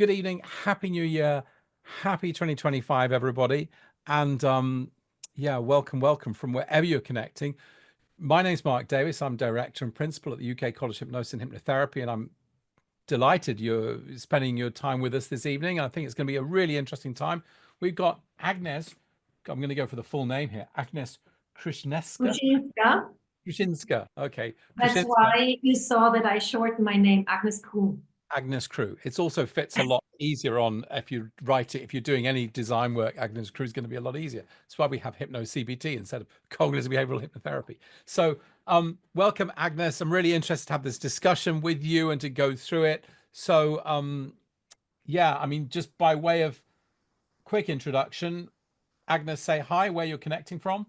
good evening, happy new year, happy 2025, everybody. And yeah, welcome from wherever you're connecting. My name's Mark Davis. I'm director and principal at the UK College of Hypnosis and Hypnotherapy, and I'm delighted you're spending your time with us this evening. I think it's going to be a really interesting time. We've got Agnes, I'm going to go for the full name here, Agnes Kruszinska. Kruszinska, okay. That's why you saw that I shortened my name, Agnes Kru. Agnes Kru. It also fits a lot easier on if you write it. If you're doing any design work, Agnes Kru is going to be a lot easier. That's why we have Hypno-CBT instead of Cognitive Behavioural Hypnotherapy. So welcome, Agnes. I'm really interested to have this discussion with you and to go through it. So yeah, I mean, just by way of quick introduction, Agnes, say hi, where you're connecting from.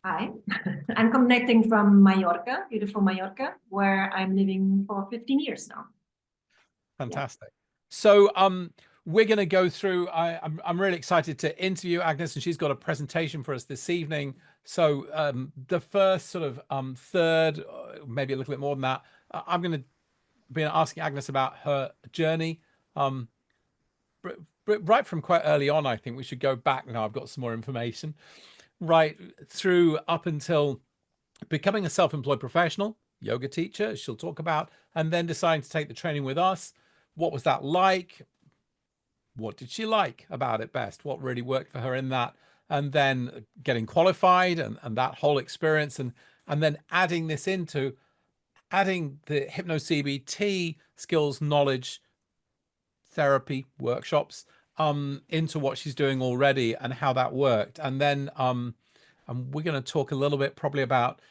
Hi, I'm connecting from Mallorca, beautiful Mallorca, where I'm living for 15 years now. Fantastic. Yeah. So we're going to go through, I'm really excited to interview Agnes, and she's got a presentation for us this evening. So the first sort of third, maybe a little bit more than that, I'm going to be asking Agnes about her journey. Right from quite early on, I think we should go back now. I've got some more information. Right through up until becoming a self-employed professional, yoga teacher, she'll talk about, and then deciding to take the training with us. What was that like? What did she like about it best? What really worked for her in that? And then getting qualified and that whole experience, and then adding this into adding the Hypno-CBT skills, knowledge, therapy workshops into what she's doing already and how that worked. And then and we're going to talk a little bit probably about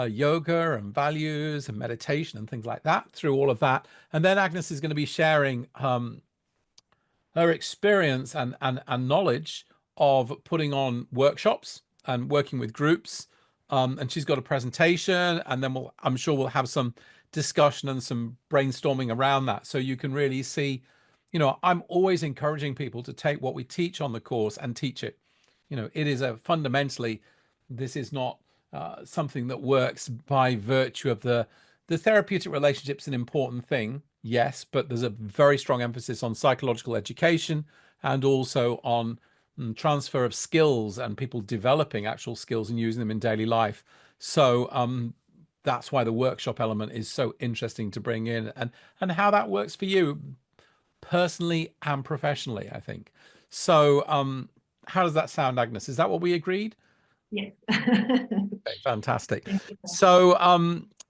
yoga and values and meditation and things like that through all of that. And then Agnes is going to be sharing her experience and knowledge of putting on workshops and working with groups. And she's got a presentation, and then I'm sure we'll have some discussion and some brainstorming around that. So you can really see, you know, I'm always encouraging people to take what we teach on the course and teach it. You know, it is a fundamentally, this is not something that works by virtue of the therapeutic relationship's an important thing, yes, but there's a very strong emphasis on psychological education and also on transfer of skills and people developing actual skills and using them in daily life. So that's why the workshop element is so interesting to bring in, and how that works for you personally and professionally, I think. So how does that sound, Agnes? Is that what we agreed? Yes. Okay, fantastic. So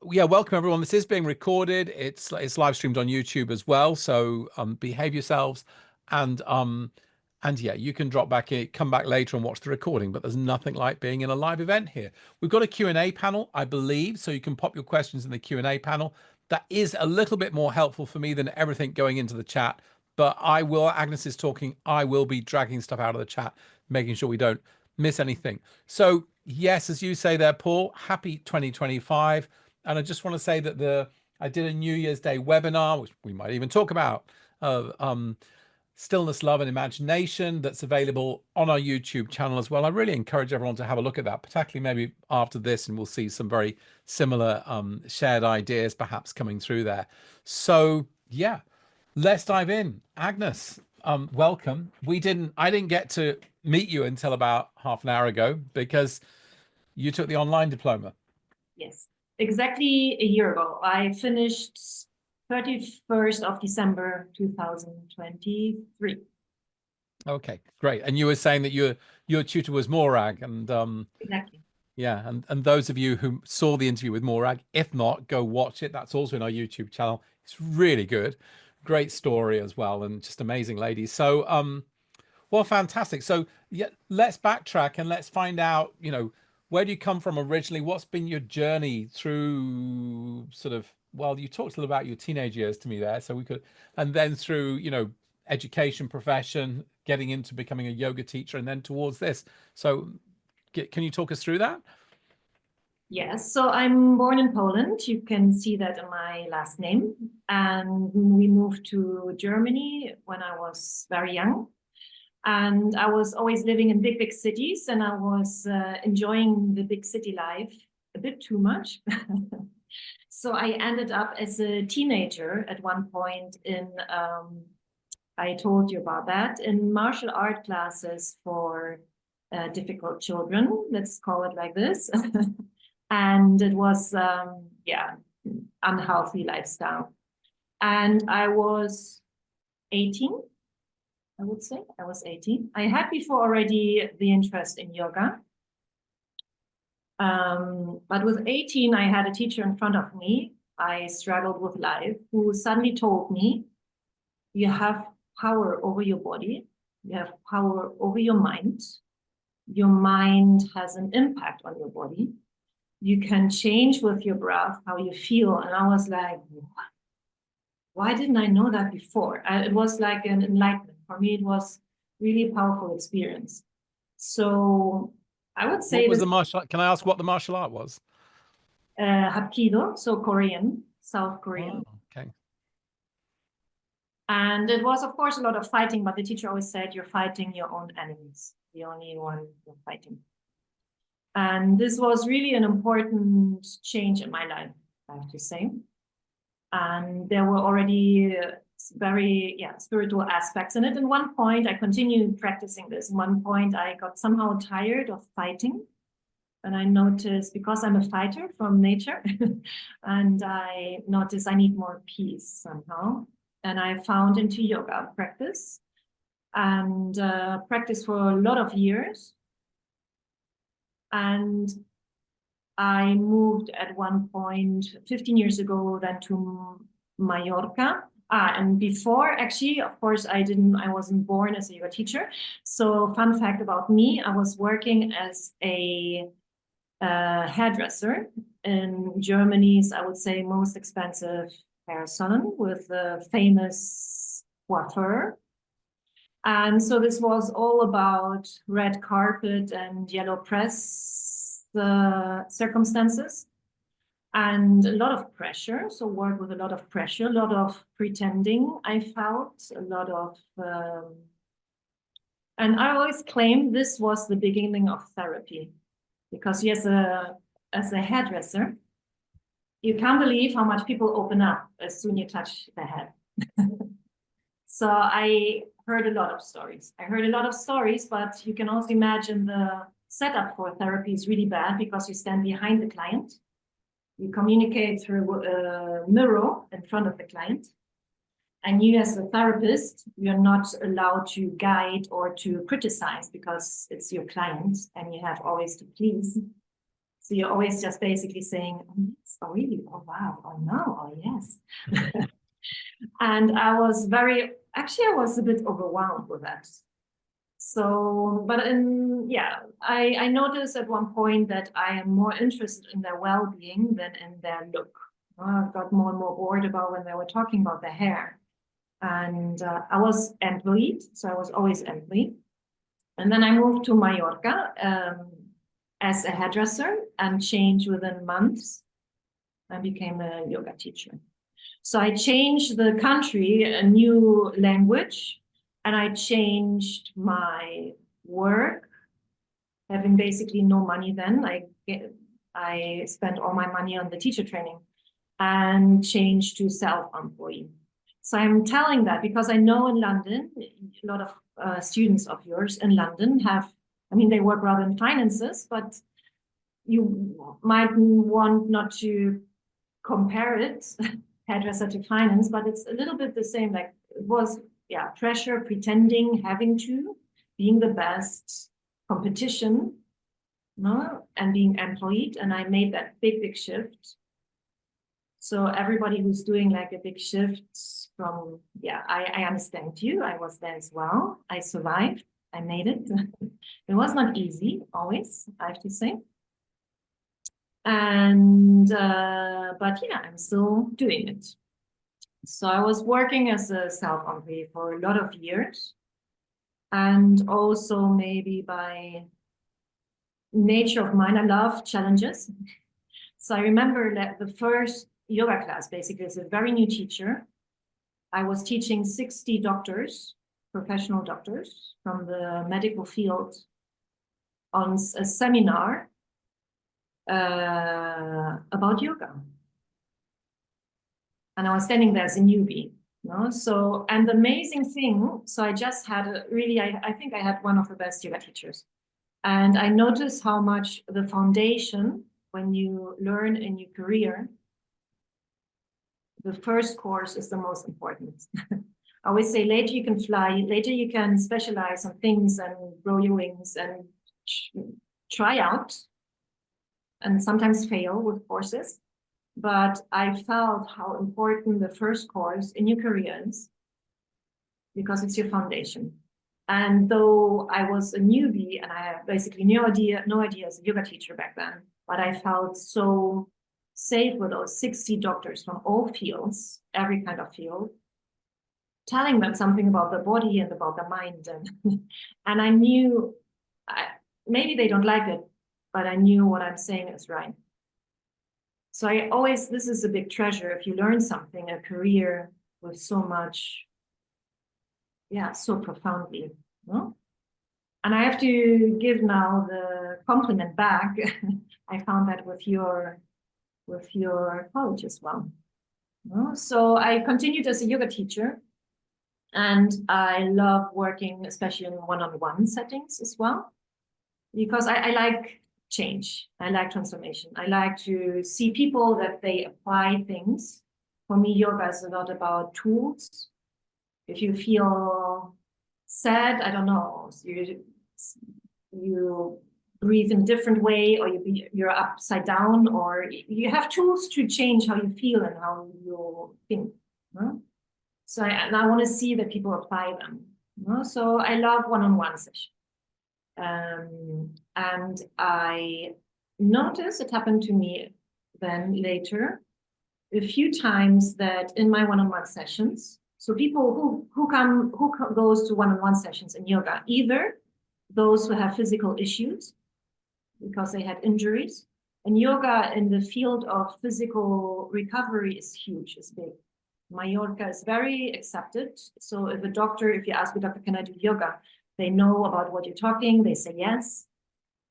yeah, welcome everyone. This is being recorded. It's live streamed on YouTube as well. So behave yourselves, and yeah, you can drop back in, come back later and watch the recording, but there's nothing like being in a live event here. We've got a Q&A panel, I believe, so you can pop your questions in the Q&A panel. That is a little bit more helpful for me than everything going into the chat, but Agnes is talking, I will be dragging stuff out of the chat, making sure we don't miss anything. So yes, as you say there, Paul, happy 2025. And I just want to say that I did a New Year's Day webinar, which we might even talk about, stillness, love, and imagination, that's available on our YouTube channel as well. I really encourage everyone to have a look at that, particularly maybe after this, and we'll see some very similar shared ideas perhaps coming through there. So yeah, let's dive in. Agnes, welcome. I didn't get to meet you until about half an hour ago because you took the online diploma. Yes, exactly a year ago. I finished 31st of December 2023. Okay, great. And you were saying that your tutor was Morag, and exactly. Yeah, and those of you who saw the interview with Morag, if not, go watch it. That's also in our YouTube channel. It's really good. Great story as well, and just amazing lady. So well, fantastic. So yeah, let's backtrack and let's find out, you know, where do you come from originally? What's been your journey through sort of, well, you talked a little about your teenage years to me there, so we could, and then through, you know, education, profession, getting into becoming a yoga teacher, and then towards this. So can you talk us through that? Yes, so I'm born in Poland. You can see that in my last name. And we moved to Germany when I was very young. And I was always living in big cities, and I was enjoying the big city life a bit too much. So I ended up as a teenager at one point in I told you about that, in martial art classes for difficult children, let's call it like this. And it was, yeah, unhealthy lifestyle. And I was 18, I would say. I was 18. I had before already the interest in yoga. But with 18, I had a teacher in front of me. I struggled with life, who suddenly told me, you have power over your body. You have power over your mind. Your mind has an impact on your body. You can change with your breath how you feel. And I was like, why didn't I know that before? It was like an enlightenment. For me, it was really a powerful experience. So I would say what was the martial art? Can I ask what the martial art was? Hapkido, so Korean, South Korean. Oh, okay. And it was, of course, a lot of fighting, but the teacher always said, you're fighting your own enemies, the only one you're fighting. And this was really an important change in my life, I have to say. And there were already very spiritual aspects in it. And one point, I continued practicing this. One point, I got somehow tired of fighting. And I noticed, because I'm a fighter from nature, and I noticed I need more peace somehow. And I found into yoga practice and practiced for a lot of years. And I moved at one point 15 years ago then to Mallorca. And before, actually, of course, I wasn't born as a yoga teacher. So fun fact about me, I was working as a hairdresser in Germany's, I would say, most expensive hair salon with a famous coiffeur. And so this was all about red carpet and yellow press circumstances and a lot of pressure. So work with a lot of pressure, a lot of pretending I felt, a lot of, and I always claim this was the beginning of therapy, because as a hairdresser, you can't believe how much people open up as soon as you touch the head. So I heard a lot of stories. But you can also imagine the setup for therapy is really bad, because you stand behind the client. You communicate through a mirror in front of the client. And you as a therapist, you're not allowed to guide or to criticize, because it's your client and you have always to please. So you're always just basically saying, oh, yes, oh really, oh wow, oh no, oh yes. And I was a bit overwhelmed with that. So, but I noticed at one point that I am more interested in their well-being than in their look. I got more and more bored about when they were talking about their hair. And I was employed, so I was always employed. And then I moved to Mallorca as a hairdresser and changed within months. I became a yoga teacher. So I changed the country, a new language, and I changed my work, having basically no money then. I spent all my money on the teacher training and changed to self-employed. So I'm telling that because I know in London, a lot of students of yours in London they work rather in finances, but you might want not to compare it, hairdresser to finance, but it's a little bit the same. Like it was, pressure, pretending, having to, being the best, competition, and being employed. And I made that big shift. So everybody who's doing like a big shift from, I understand you. I was there as well. I survived. I made it. It was not easy, always, I have to say. And, but I'm still doing it. So I was working as a self-employed for a lot of years. And also maybe by nature of mine, I love challenges. So I remember that the first yoga class, basically, as a very new teacher, I was teaching 60 doctors, professional doctors from the medical field on a seminar about yoga. And I was standing there as a newbie. No, so, and the amazing thing, so I just had a really, I think I had one of the best yoga teachers. And I noticed how much the foundation, when you learn in your career, the first course is the most important. I always say later you can fly, later you can specialize on things and grow your wings and try out and sometimes fail with courses. But I felt how important the first course in your career is because it's your foundation. And though I was a newbie and I had basically no idea as a yoga teacher back then, but I felt so safe with those 60 doctors from all fields, every kind of field, telling them something about the body and about the mind. And I knew, maybe they don't like it, but I knew what I'm saying is right. So I always, this is a big treasure. If you learn something, a career with so much, so profoundly, no? And I have to give now the compliment back. I found that with your college as well. No? So I continued as a yoga teacher, and I love working, especially in one-on-one settings as well, because I like change. I like transformation. I like to see people that they apply things. For me, yoga is a lot about tools. If you feel sad, I don't know, you breathe in a different way, or you're upside down, or you have tools to change how you feel and how you think. No? So I want to see that people apply them. No? So I love one-on-one sessions. And I noticed, it happened to me then later, a few times that in my one-on-one sessions, so people who goes to one-on-one sessions in yoga, either those who have physical issues because they had injuries, and yoga in the field of physical recovery is huge, is big. Mallorca is very accepted. So if you ask a doctor, can I do yoga? They know about what you're talking, they say yes.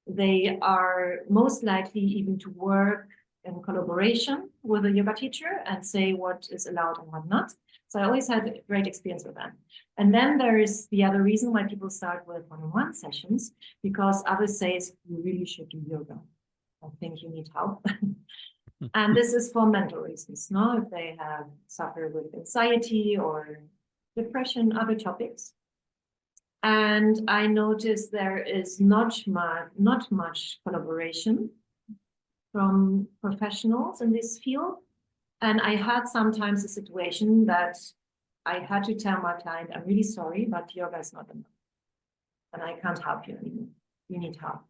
They are most likely even to work in collaboration with a yoga teacher and say what is allowed and what not. So I always had a great experience with that. And then there is the other reason why people start with one-on-one sessions, because others say you really should do yoga. I think you need help. And this is for mental reasons, no? If they have suffered with anxiety or depression, other topics. And I noticed there is not much collaboration from professionals in this field. And I had sometimes a situation that I had to tell my client, I'm really sorry, but yoga is not enough. And I can't help you anymore. You need help.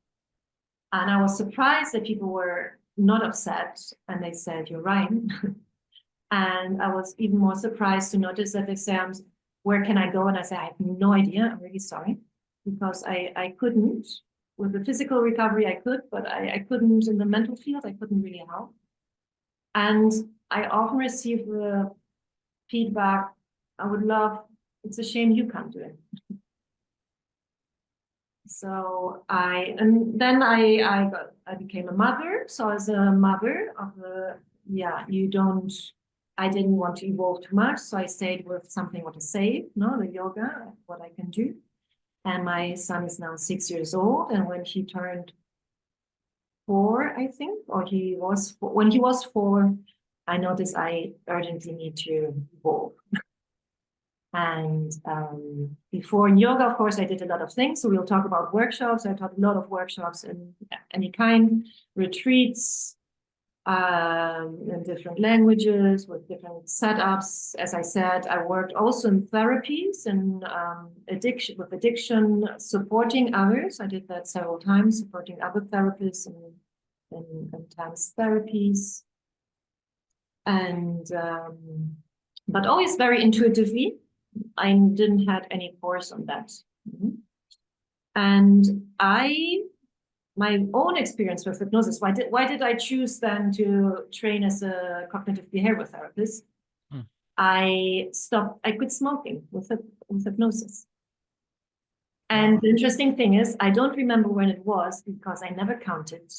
And I was surprised that people were not upset and they said, you're right. And I was even more surprised to notice that they say, where can I go? And I say, I have no idea. I'm really sorry, because I couldn't. With the physical recovery, I could, but I couldn't in the mental field. I couldn't really help. And I often receive the feedback, it's a shame you can't do it. So I became a mother. So as a mother I didn't want to evolve too much. So I stayed with something what is safe, the yoga, what I can do. And my son is now 6 years old. And when he turned 4, I think, or when he was 4, I noticed I urgently need to evolve. And before in yoga, of course, I did a lot of things. So we'll talk about workshops. I taught a lot of workshops in any kind, retreats, in different languages with different setups. As I said, I worked also in therapies and addiction, supporting others. I did that several times, supporting other therapists and intense therapies. And but always very intuitively. I didn't have any course on that. And my own experience with hypnosis, why did I choose then to train as a cognitive behavioral therapist? I quit smoking with hypnosis. And the interesting thing is, I don't remember when it was because I never counted.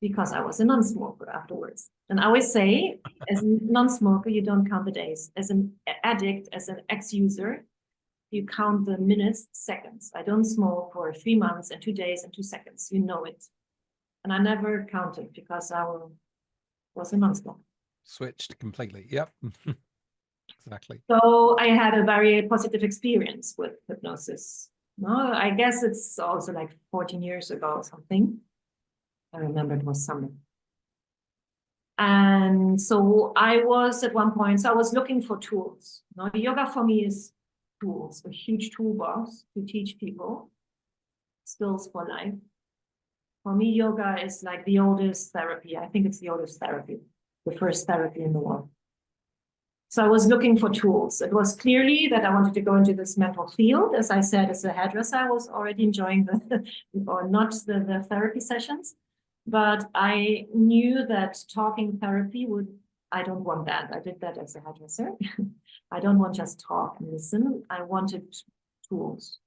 because I was a non-smoker afterwards. And I always say, as a non-smoker, you don't count the days. As an addict, as an ex-user, you count the minutes, seconds. I don't smoke for 3 months and 2 days and 2 seconds. You know it. And I never counted because I was a non-smoker. Switched completely. Yep. Exactly. So I had a very positive experience with hypnosis. No, I guess it's also like 14 years ago or something. I remember it was summer. And so I was at one point, so I was looking for tools. Now, yoga for me is tools, a huge toolbox to teach people skills for life. For me, yoga is like the oldest therapy. I think it's the oldest therapy, the first therapy in the world. So I was looking for tools. It was clearly that I wanted to go into this mental field. As I said, as a hairdresser, I was already enjoying or not the therapy sessions. But I knew that talking therapy I don't want that. I did that as a hairdresser. I don't want just talk and listen. I wanted tools.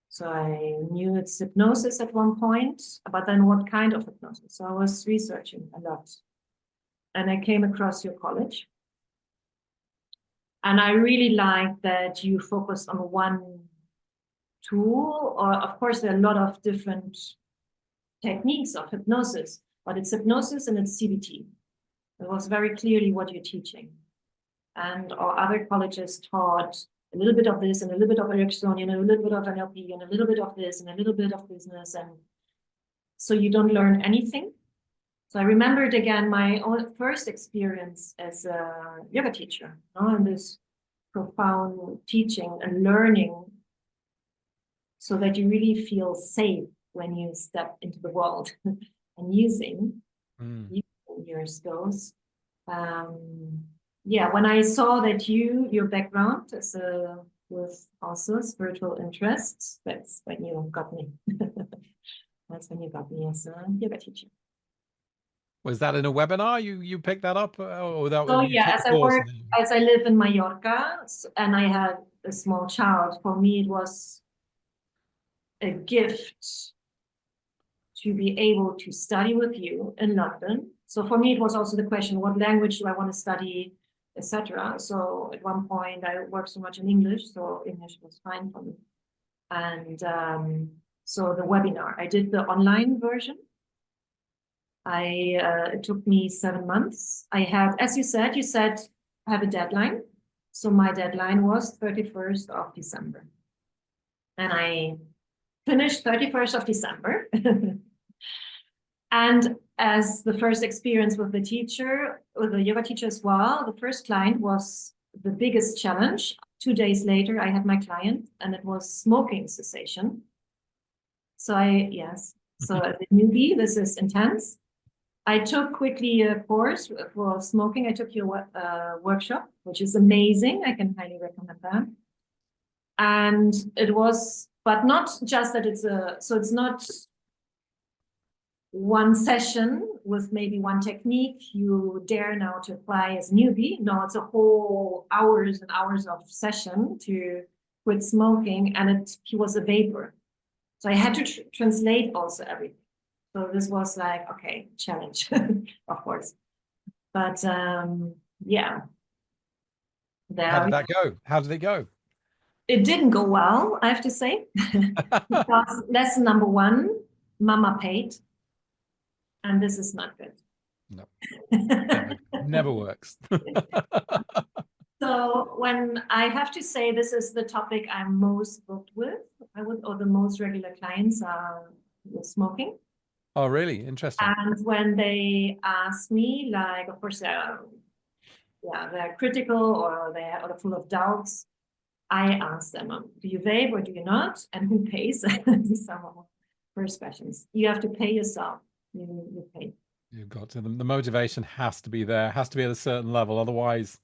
So I knew it's hypnosis at one point, but then what kind of hypnosis? So I was researching a lot. And I came across your college. And I really like that you focused on one tool, or of course, there are a lot of different techniques of hypnosis, but it's hypnosis and it's CBT. It was very clearly what you're teaching. And our other colleges taught a little bit of this and a little bit of Ericksonian and a little bit of NLP and a little bit of this and a little bit of business. And so you don't learn anything. So I remembered again my own first experience as a yoga teacher, and this profound teaching and learning so that you really feel safe when you step into the world and using your skills. Yeah, when I saw that your background as with also spiritual interests, that's when you got me. That's when you got me as a yoga teacher. Was that in a webinar you picked that up, or that? So yeah, as I live in Mallorca and I had a small child, for me it was a gift to be able to study with you in London. So for me, it was also the question, what language do I want to study, etc. So at one point, I worked so much in English, so English was fine for me. And so the webinar, I did the online version. It took me 7 months. I had, as you said, I have a deadline. So my deadline was 31st of December. And I finished 31st of December. And as the first experience with the teacher, with the yoga teacher as well, the first client was the biggest challenge. 2 days later, I had my client and it was smoking cessation. So as a newbie, this is intense. I took quickly a course for smoking. I took your workshop, which is amazing. I can highly recommend that. And it was, but not just that it's not one session with maybe one technique you dare now to apply as a newbie. No, it's a whole hours and hours of session to quit smoking, and he was a vapor. So I had to translate also everything. So this was like, okay, challenge, of course. But yeah. How did that go? How did it go? It didn't go well, I have to say. Because lesson number 1, mama paid. And this is not good. No, never works. So when I have to say this is the topic I'm most booked with, or the most regular clients are with smoking. Oh, really? Interesting. And when they ask me, like, of course, they're critical or they're full of doubts, I ask them, do you vape or do you not? And who pays? These are my first questions. You have to pay yourself. You pay. You've got to. The motivation has to be there, has to be at a certain level. Otherwise,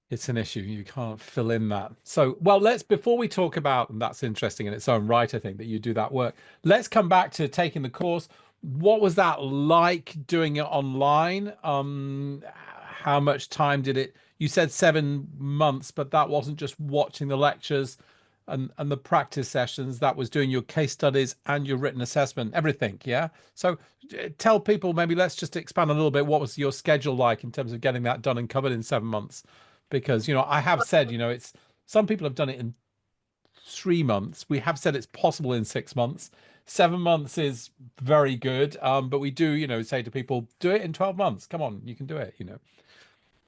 it's an issue. You can't fill in that. So, well, before we talk about, and that's interesting in its own right, I think, that you do that work. Let's come back to taking the course. What was that like doing it online? How much time did it? You said 7 months, but that wasn't just watching the lectures. and the practice sessions, that was doing your case studies and your written assessment, everything. Yeah. So tell people, maybe let's just expand a little bit. What was your schedule like in terms of getting that done and covered in 7 months? Because, I have said, it's some people have done it in 3 months. We have said it's possible in 6 months. 7 months is very good. But we do, say to people, do it in 12 months. Come on, you can do it.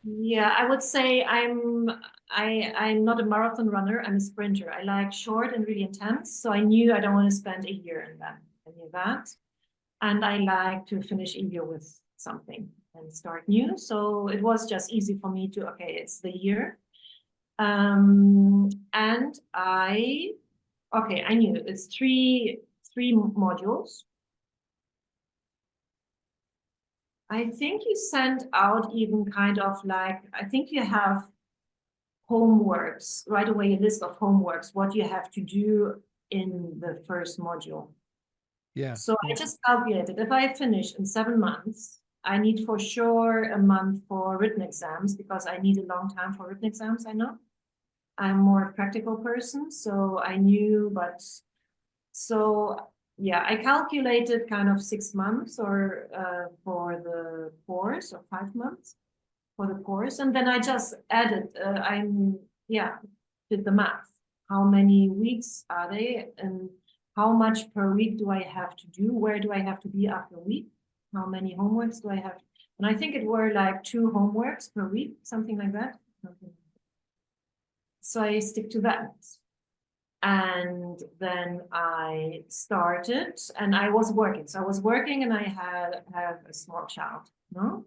Yeah, I would say I'm not a marathon runner. I'm a sprinter. I like short and really intense. So I knew I don't want to spend a year in that. I knew that. And I like to finish a year with something and start new. So it was just easy for me to, okay, it's the year. And I knew it's three modules. I think you sent out even kind of like, I think you have homeworks, right away, a list of homeworks, what you have to do in the first module. Yeah. So I just calculated, if I finish in 7 months, I need for sure a month for written exams, because I need a long time for written exams, I know. I'm more a practical person, so I knew, but so yeah, I calculated kind of 6 months or for the course, or 5 months for the course, and then I just added. Did the math. How many weeks are they, and how much per week do I have to do? Where do I have to be after a week? How many homeworks do I have? And I think it were like 2 homeworks per week, something like that. So I stick to that. And then I started, and I was working. So I was working, and I have a small child, no?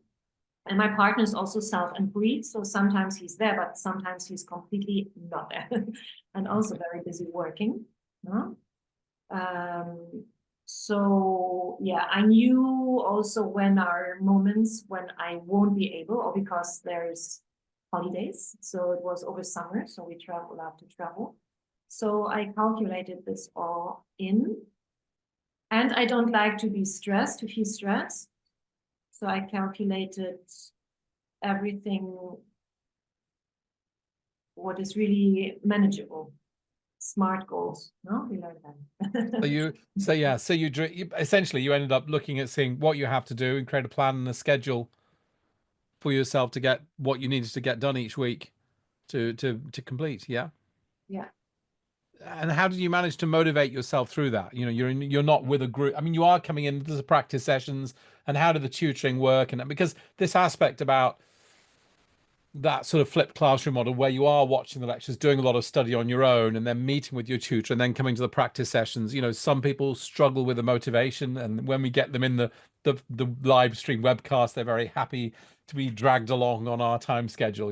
And my partner is also self-employed, so sometimes he's there, but sometimes he's completely not there, and also very busy working, no? So yeah, I knew also when are moments when I won't be able, or because there's holidays. So it was over summer, so we allowed to travel. So I calculated this all in. And I don't like to be stressed, to feel stressed. So I calculated everything what is really manageable. Smart goals, no? We learned that. So you essentially you ended up looking at seeing what you have to do and create a plan and a schedule for yourself to get what you needed to get done each week to complete. Yeah. Yeah. And how did you manage to motivate yourself through that? You're not with a group. I mean, you are coming in to the practice sessions, and how did the tutoring work? And because this aspect about that sort of flipped classroom model where you are watching the lectures, doing a lot of study on your own, and then meeting with your tutor, and then coming to the practice sessions. Some people struggle with the motivation, and when we get them in the live stream webcast, they're very happy to be dragged along on our time schedule.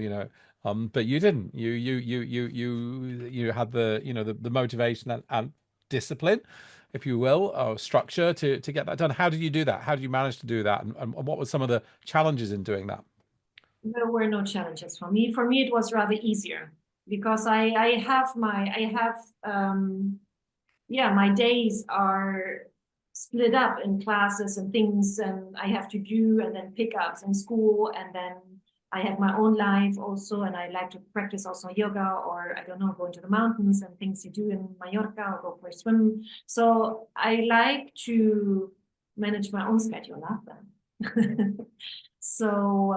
But you didn't. You had the motivation and discipline, if you will, or structure to get that done. How did you do that? How did you manage to do that? And what were some of the challenges in doing that? There were no challenges for me. For me, it was rather easier because I have my days are split up in classes and things, and I have to do, and then pickups in school, and then I have my own life also, and I like to practice also yoga, or I don't know, go into the mountains and things you do in Mallorca, or go for a swim. So I like to manage my own schedule up then. So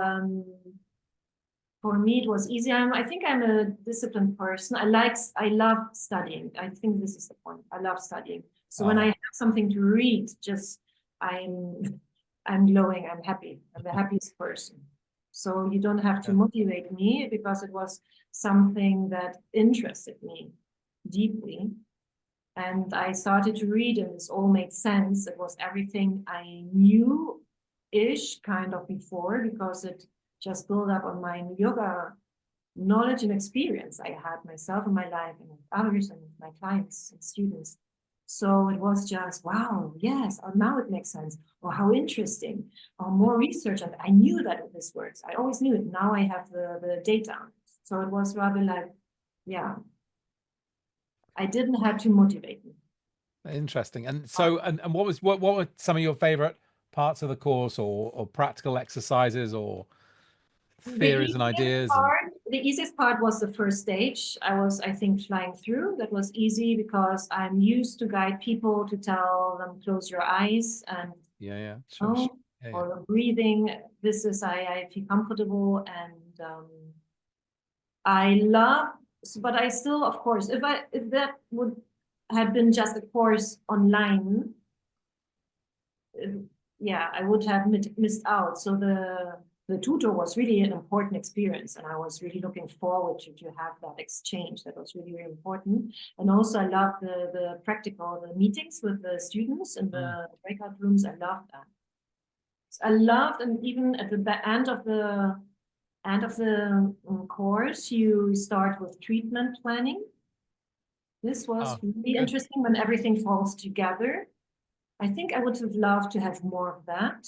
for me, it was easy. I think I'm a disciplined person. I love studying. I think this is the point. I love studying. So when I have something to read, I'm glowing. I'm happy. I'm the happiest person. So you don't have to motivate me, because it was something that interested me deeply. And I started to read, and this all made sense. It was everything I knew-ish kind of before, because it just built up on my yoga knowledge and experience I had myself in my life, and with others, and with my clients and students. So it was just, wow, yes, now it makes sense. Or how interesting. Or more research. And I knew that this works. I always knew it. Now I have the data. So it was rather like, yeah, I didn't have to motivate me. Interesting. And so, and what were some of your favorite parts of the course, or practical exercises, or The theories and easiest ideas? part, the easiest part was the first stage. I think, flying through. That was easy because I'm used to guide people, to tell them, close your eyes and Yeah, sure. oh, Yeah. or breathing. This is, I feel comfortable, and I love, but I still, of course, if that would have been just a course online, yeah, I would have missed out. So the tutor was really an important experience, and I was really looking forward to have that exchange. That was really, really important. And also I love the practical, the meetings with the students in the breakout rooms. I love that. I loved, and even at the end of the course, you start with treatment planning. This was really interesting when everything falls together. I think I would have loved to have more of that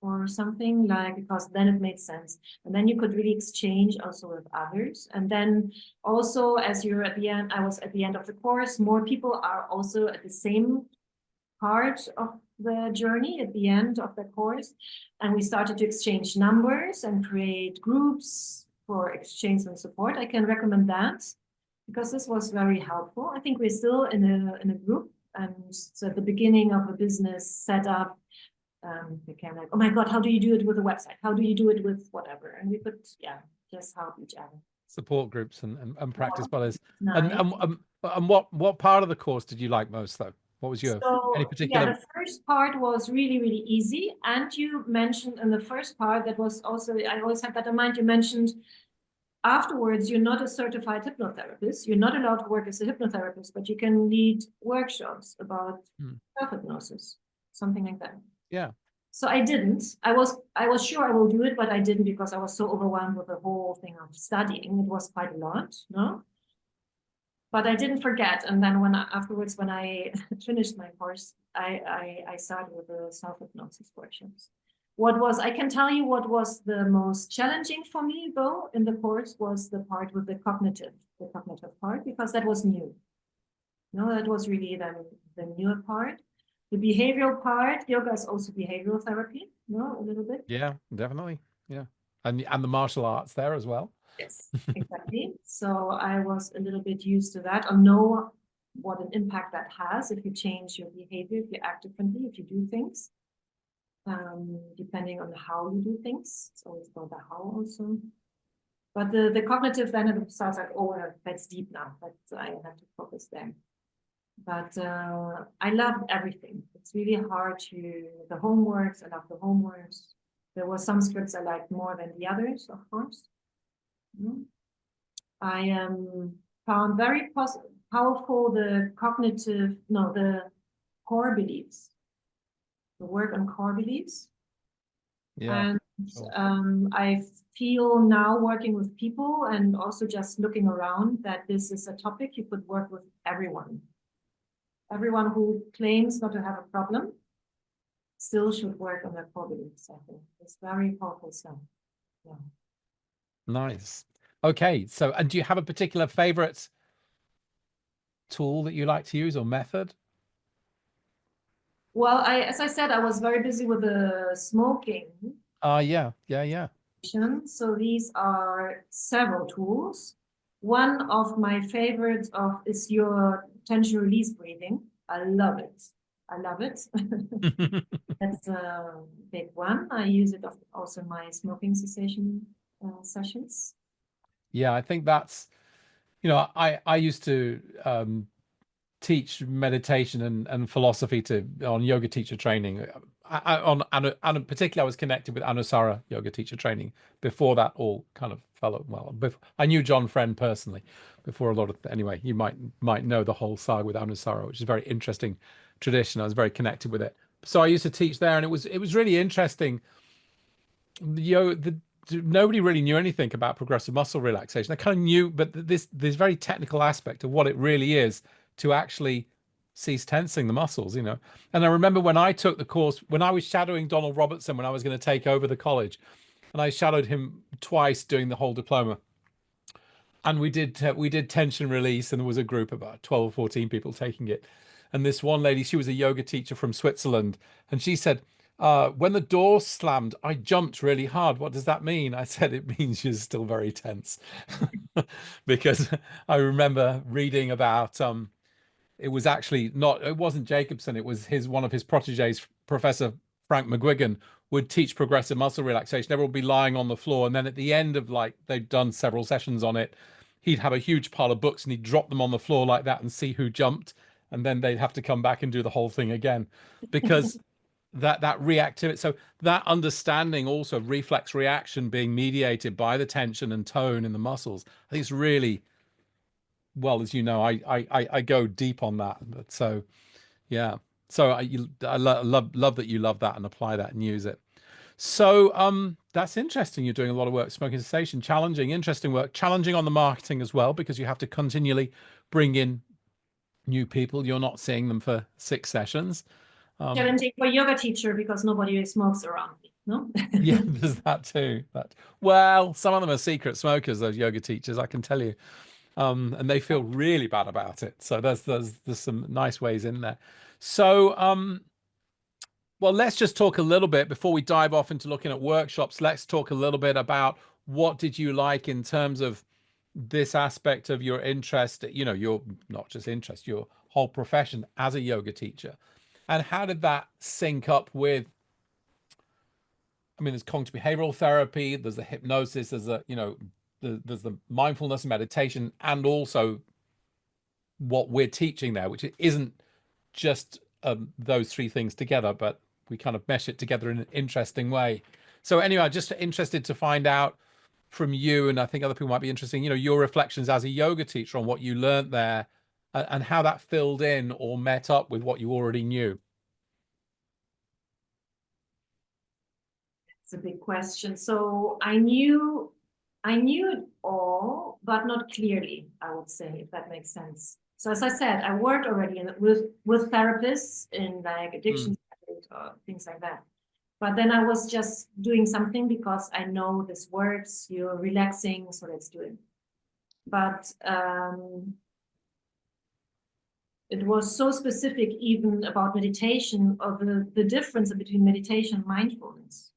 or something, like, because then it made sense. And then you could really exchange also with others. And then also, as you're at the end, I was at the end of the course, more people are also at the same part of the journey at the end of the course. And we started to exchange numbers and create groups for exchange and support. I can recommend that because this was very helpful. I think we're still in a group, and so at the beginning of a business setup, we can, like, oh my God, how do you do it with a website? How do you do it with whatever? And we could, just help each other. Support groups and practice buddies. Nice. And what part of the course did you like most, though? What was your any particular? Yeah, the first part was really, really easy. And you mentioned in the first part, that was also, I always had that in mind, you mentioned afterwards, you're not a certified hypnotherapist. You're not allowed to work as a hypnotherapist, but you can lead workshops about self-hypnosis, something like that. Yeah. So I didn't. I was sure I will do it, but I didn't because I was so overwhelmed with the whole thing of studying. It was quite a lot, no? But I didn't forget. And then afterwards, when I finished my course, I started with the self-hypnosis workshops. I can tell you what was the most challenging for me, though, in the course was the part with the cognitive part, because that was new. No, that was really the newer part. The behavioral part, yoga is also behavioral therapy, no, a little bit. Yeah, definitely. Yeah. And the martial arts there as well. Yes, exactly. So I was a little bit used to that, or know what an impact that has if you change your behavior, if you act differently, if you do things, depending on how you do things. It's always about the how also. But the cognitive then it sounds like, oh, that's deep now, but I have to focus there. But I loved everything. It's really hard the homeworks, I love the homeworks. There were some scripts I liked more than the others, of course. I found very powerful the core beliefs, the work on core beliefs. Yeah. And I feel now working with people and also just looking around that this is a topic you could work with everyone. Everyone who claims not to have a problem still should work on their core beliefs, I think. It's very powerful stuff. Yeah. Nice. Okay, so, and do you have a particular favorite tool that you like to use or method? Well, as I said, I was very busy with the smoking. Yeah. So these are several tools. One of my favorites is your tension release breathing. I love it. That's a big one. I use it also in my smoking cessation sessions. Yeah, I think that's, I used to teach meditation and philosophy on yoga teacher training. And particularly I was connected with Anusara yoga teacher training before that all kind of fell. Well, I knew John Friend personally before anyway, you might know the whole saga with Anusara, which is a very interesting tradition. I was very connected with it. So I used to teach there, and it was really interesting. Nobody really knew anything about progressive muscle relaxation. They kind of knew, but this very technical aspect of what it really is to actually cease tensing the muscles, And I remember when I took the course, when I was shadowing Donald Robertson, when I was going to take over the college, and I shadowed him twice doing the whole diploma. And we did tension release, and there was a group of about 12 or 14 people taking it. And this one lady, she was a yoga teacher from Switzerland, and she said, When the door slammed, I jumped really hard. What does that mean? I said it means you're still very tense. Because I remember reading about it was actually not, it wasn't Jacobson, it was one of his proteges, Professor Frank McGuigan, would teach progressive muscle relaxation. Everyone would be lying on the floor, and then at the end of, like, they'd done several sessions on it, he'd have a huge pile of books and he'd drop them on the floor like that and see who jumped, and then they'd have to come back and do the whole thing again, because that reactivity, so that understanding, also reflex reaction being mediated by the tension and tone in the muscles, I think it's really, well, as you know, I go deep on that. But so yeah, so I love that you love that and apply that and use it. So that's interesting. You're doing a lot of work, smoking cessation, challenging, interesting work, challenging on the marketing as well, because you have to continually bring in new people. You're not seeing them for 6 sessions. Challenging for yoga teacher because nobody smokes around me, no? Yeah, there's that too. But well, some of them are secret smokers, those yoga teachers, I can tell you. And they feel really bad about it. So there's some nice ways in there. So well, let's just talk a little bit before we dive off into looking at workshops. Let's talk a little bit about what did you like in terms of this aspect of your interest, you know, your not just interest, your whole profession as a yoga teacher. And how did that sync up with, I mean, there's cognitive behavioral therapy, there's the hypnosis, there's a, you know, there's the mindfulness and meditation, and also what we're teaching there, which isn't just those 3 things together, but we kind of mesh it together in an interesting way. So anyway, I'm just interested to find out from you, and I think other people might be interested, you know, your reflections as a yoga teacher on what you learned there, and how that filled in or met up with what you already knew. It's a big question. So I knew it all, but not clearly, I would say, if that makes sense. So as I said, I worked already with therapists in like addiction or things like that. But then I was just doing something because I know this works, you're relaxing, so let's do it. But it was so specific even about meditation, of the difference between meditation and mindfulness.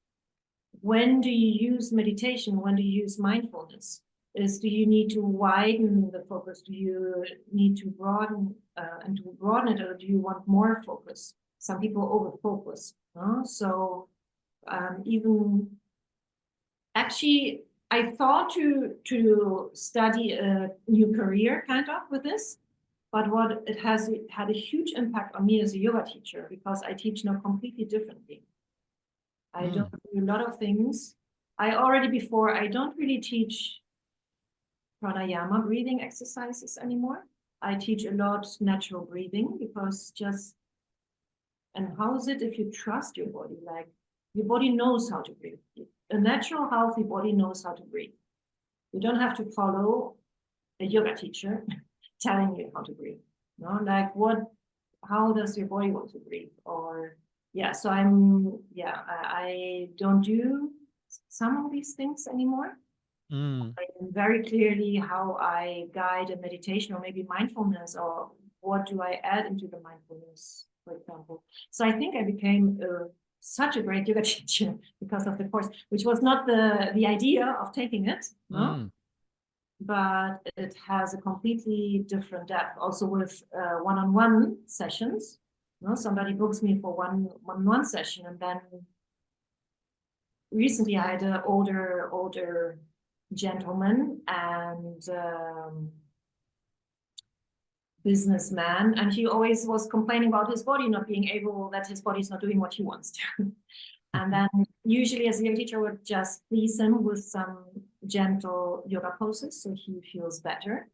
When do you use meditation? When do you use mindfulness? Do you need to widen the focus? Do you need to broaden it, or do you want more focus? Some people over focus. So even actually, I thought to study a new career kind of with this, but what it had a huge impact on me as a yoga teacher, because I teach now completely differently. I don't do a lot of things. I don't really teach pranayama breathing exercises anymore. I teach a lot natural breathing, because and how is it if you trust your body? Like, your body knows how to breathe. A natural, healthy body knows how to breathe. You don't have to follow a yoga teacher telling you how to breathe. No, like how does your body want to breathe? Or so I don't do some of these things anymore. I know very clearly how I guide a meditation, or maybe mindfulness, or what do I add into the mindfulness, for example. So I think I became such a great yoga teacher because of the course, which was not the idea of taking it, no? But it has a completely different depth, also with one-on-one sessions. Somebody books me for one session, and then recently I had an older gentleman and businessman, and he always was complaining about his body not being able, that his body's not doing what he wants to. And then usually as a yoga teacher would just please him with some gentle yoga poses so he feels better.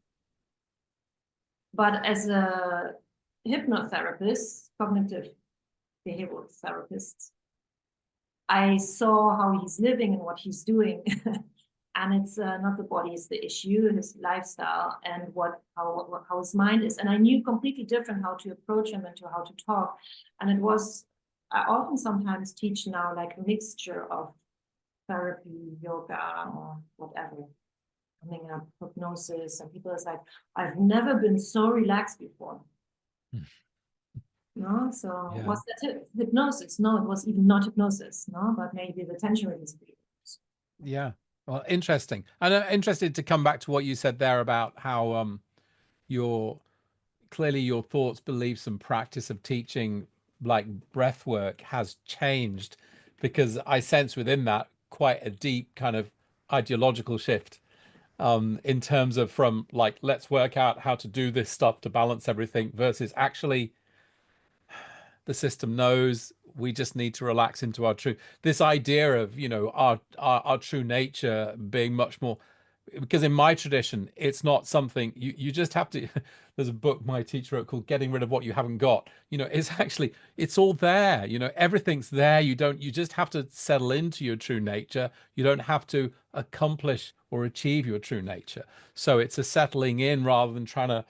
But as a hypnotherapist, cognitive behavioral therapist, I saw how he's living and what he's doing. And it's not the body is the issue, his lifestyle and how his mind is. And I knew completely different how to approach him and to how to talk. And I often sometimes teach now like a mixture of therapy, yoga, or whatever. Coming up, hypnosis, and people is like, I've never been so relaxed before. No, so Yeah. was that hypnosis? No, it was even not hypnosis. No, but maybe the tension release. Yeah. Well, interesting. And I'm interested to come back to what you said there about how your clearly your thoughts, beliefs, and practice of teaching like breath work has changed, because I sense within that quite a deep kind of ideological shift, in terms of from like, let's work out how to do this stuff to balance everything, versus actually the system knows we just need to relax into our true, this idea of, you know, our true nature being much more, because in my tradition it's not something you just have to there's a book my teacher wrote called Getting Rid of What You Haven't Got. You know, it's actually, it's all there, you know, everything's there. You just have to settle into your true nature. You don't have to accomplish or achieve your true nature. So it's a settling in rather than trying to,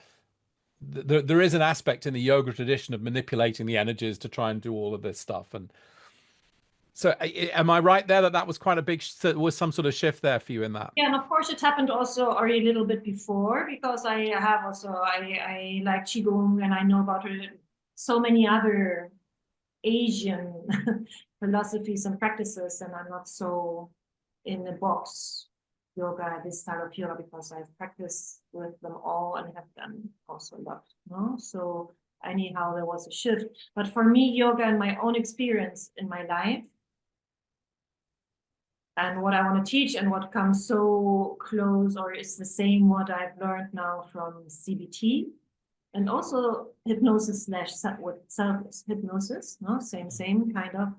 there is an aspect in the yoga tradition of manipulating the energies to try and do all of this stuff. And so am I right there that that was quite a big, was some sort of shift there for you in that? Yeah, and of course it happened also already a little bit before, because I have also I like qigong, and I know about so many other Asian philosophies and practices, and I'm not so in the box yoga, this style of yoga, because I've practiced with them all and have done also a lot. No, so anyhow there was a shift, but for me yoga and my own experience in my life and what I want to teach and what comes so close or is the same what I've learned now from CBT and also hypnosis slash with self hypnosis, no, same kind of,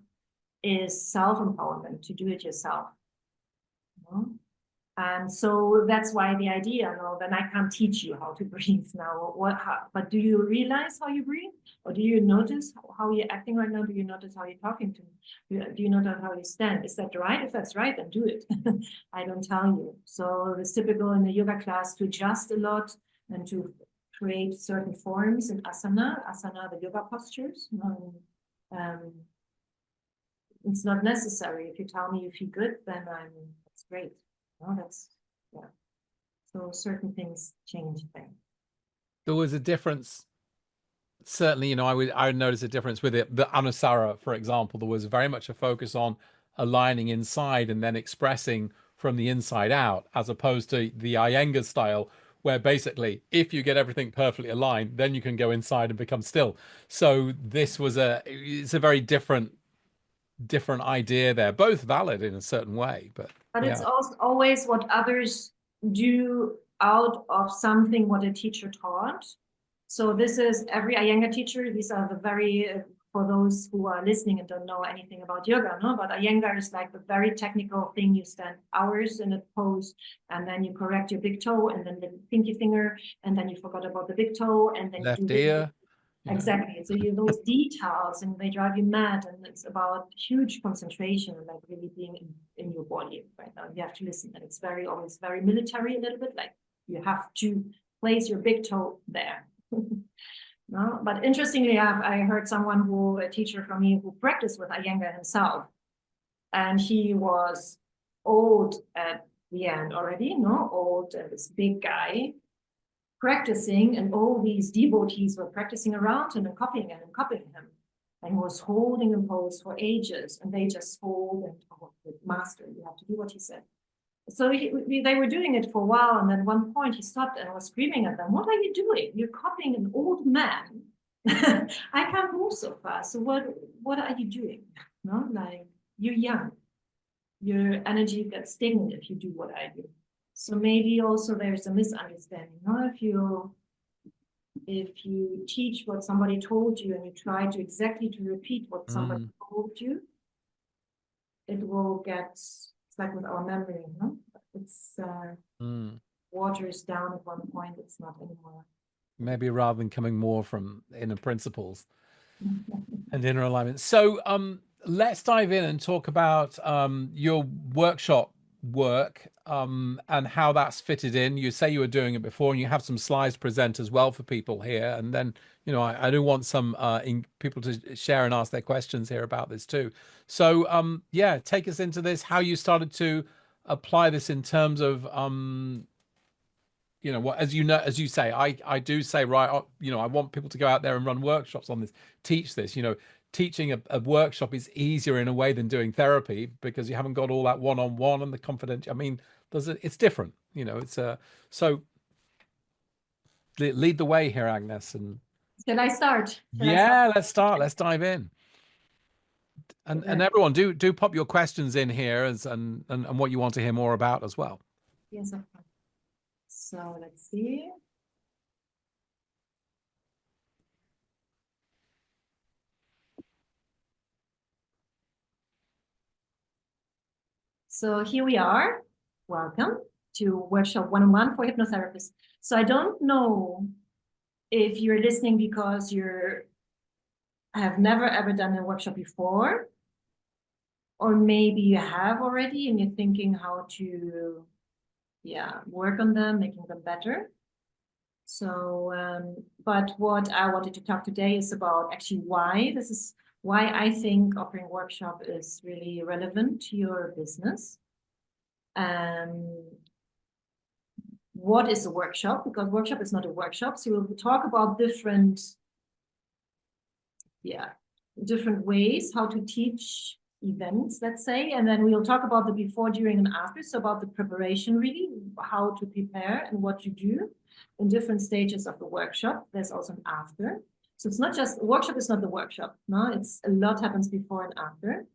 is self-empowerment, to do it yourself. No? And so that's why the idea, no, then I can't teach you how to breathe now. But do you realize how you breathe? Or do you notice how you're acting right now? Do you notice how you're talking to me? Do you notice how you stand? Is that right? If that's right, then do it. I don't tell you. So it's typical in the yoga class to adjust a lot and to create certain forms in asana, the yoga postures. It's not necessary. If you tell me you feel good, then that's great. No, that's, yeah. So certain things change things. There was a difference. Certainly, you know, I would notice a difference with it. The Anusara, for example, there was very much a focus on aligning inside and then expressing from the inside out, as opposed to the Iyengar style, where basically, if you get everything perfectly aligned, then you can go inside and become still. So this was it's a very different idea there, both valid in a certain way, but it's yeah. also always what others do out of something what a teacher taught. So this is every Iyengar teacher. These are the very, for those who are listening and don't know anything about yoga, no, but Iyengar is like the very technical thing. You stand hours in a pose, and then you correct your big toe, and then the pinky finger, and then you forgot about the big toe, and then Left you do ear. exactly. So you those details, and they drive you mad, and it's about huge concentration and like really being in your body right now. You have to listen, and it's always very military a little bit. Like you have to place your big toe there. No, but interestingly, I heard a teacher from me who practiced with Iyengar himself, and he was old at the end already, no, old, this big guy practicing, and all these devotees were practicing around him and copying him and copying him, and he was holding a pose for ages, and they just hold and oh, master, you have to do what he said. So they were doing it for a while, and then at one point he stopped and was screaming at them, "What are you doing? You're copying an old man. I can't move so fast. So what are you doing? No, like you're young. Your energy gets stagnant if you do what I do." So maybe also there's a misunderstanding. No, if you teach what somebody told you and you try to exactly to repeat what somebody told you, it will get, it's like with our memory, no? It's waters down at one point, it's not anymore. Maybe rather than coming more from inner principles and inner alignment. So let's dive in and talk about your workshop work and how that's fitted in. You say you were doing it before, and you have some slides to present as well for people here. And then, you know, I do want some people to share and ask their questions here about this too. So yeah, take us into this, how you started to apply this in terms of you know, what, as you know, as you say, I do say, right, you know, I want people to go out there and run workshops on this, teach this. You know, teaching a workshop is easier in a way than doing therapy, because you haven't got all that one-on-one and the confidential. I mean, it's different, you know. It's so lead the way here, Agnes. And Shall I start? yeah, let's start. Let's dive in. And everyone, do pop your questions in here and what you want to hear more about as well. Yes, of course. So let's see. So here we are. Welcome to workshop 101 for hypnotherapists. So I don't know if you're listening because you have never ever done a workshop before, or maybe you have already and you're thinking how to work on them, making them better. So, but what I wanted to talk today is about actually why I think offering workshop is really relevant to your business. What is a workshop? Because workshop is not a workshop. So we'll talk about different ways how to teach events, let's say, and then we'll talk about the before, during, and after. So about the preparation, really, how to prepare and what you do in different stages of the workshop. There's also an after. So it's not just, workshop is not the workshop. No, it's a lot happens before and after.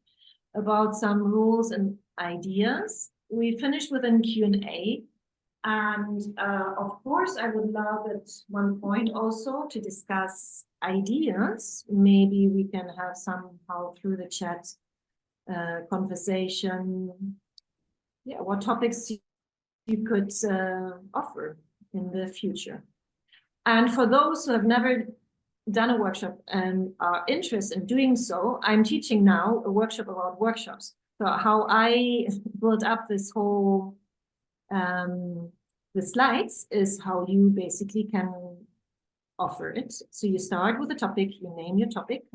About some rules and ideas. We finished with a Q&A. And of course, I would love at one point also to discuss ideas. Maybe we can have somehow through the chat conversation. Yeah, what topics you could offer in the future. And for those who have never done a workshop and are interested in doing so, I'm teaching now a workshop about workshops. So how I built up this whole the slides is how you basically can offer it. So you start with a topic, you name your topic,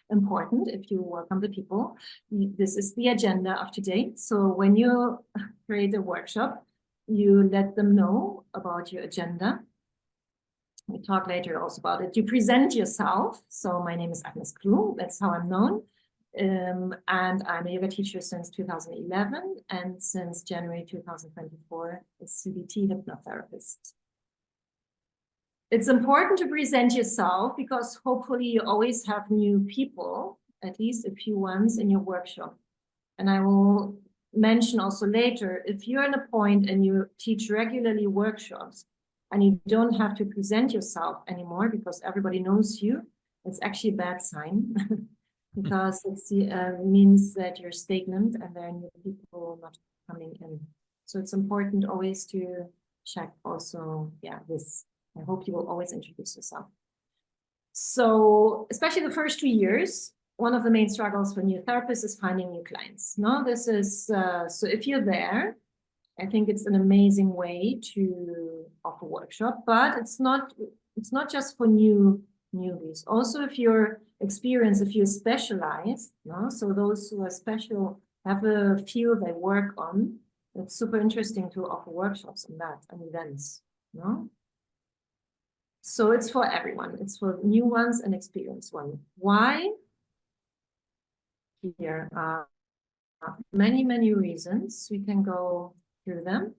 important if you welcome the people. This is the agenda of today. So when you create a workshop, you let them know about your agenda. We talk later also about it. You present yourself. So my name is Agnes Kru, that's how I'm known. And I'm a yoga teacher since 2011, and since January 2024, a CBT hypnotherapist. It's important to present yourself because hopefully you always have new people, at least a few ones in your workshop. And I will mention also later, if you're in a point and you teach regularly workshops and you don't have to present yourself anymore because everybody knows you, it's actually a bad sign. Because it means that you're stagnant and there are new people not coming in. So it's important always to check also, this. I hope you will always introduce yourself. So especially the first 2 years, one of the main struggles for new therapists is finding new clients. No, this is, so if you're there, I think it's an amazing way to offer workshop, but it's not just for newbies. Also, if you're experienced, if you're specialized, no? So those who are special have a field they work on, it's super interesting to offer workshops on that and events, no? So it's for everyone. It's for new ones and experienced ones. Why? Here are many reasons. We can go through them.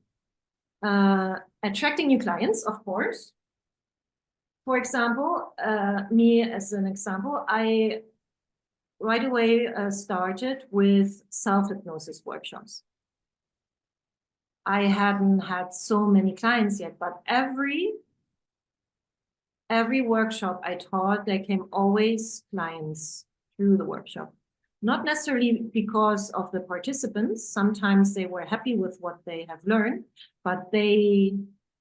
Attracting new clients, of course. For example, me as an example, I right away started with self-hypnosis workshops. I hadn't had so many clients yet, but every workshop I taught, there came always clients through the workshop. Not necessarily because of the participants. Sometimes they were happy with what they have learned, but they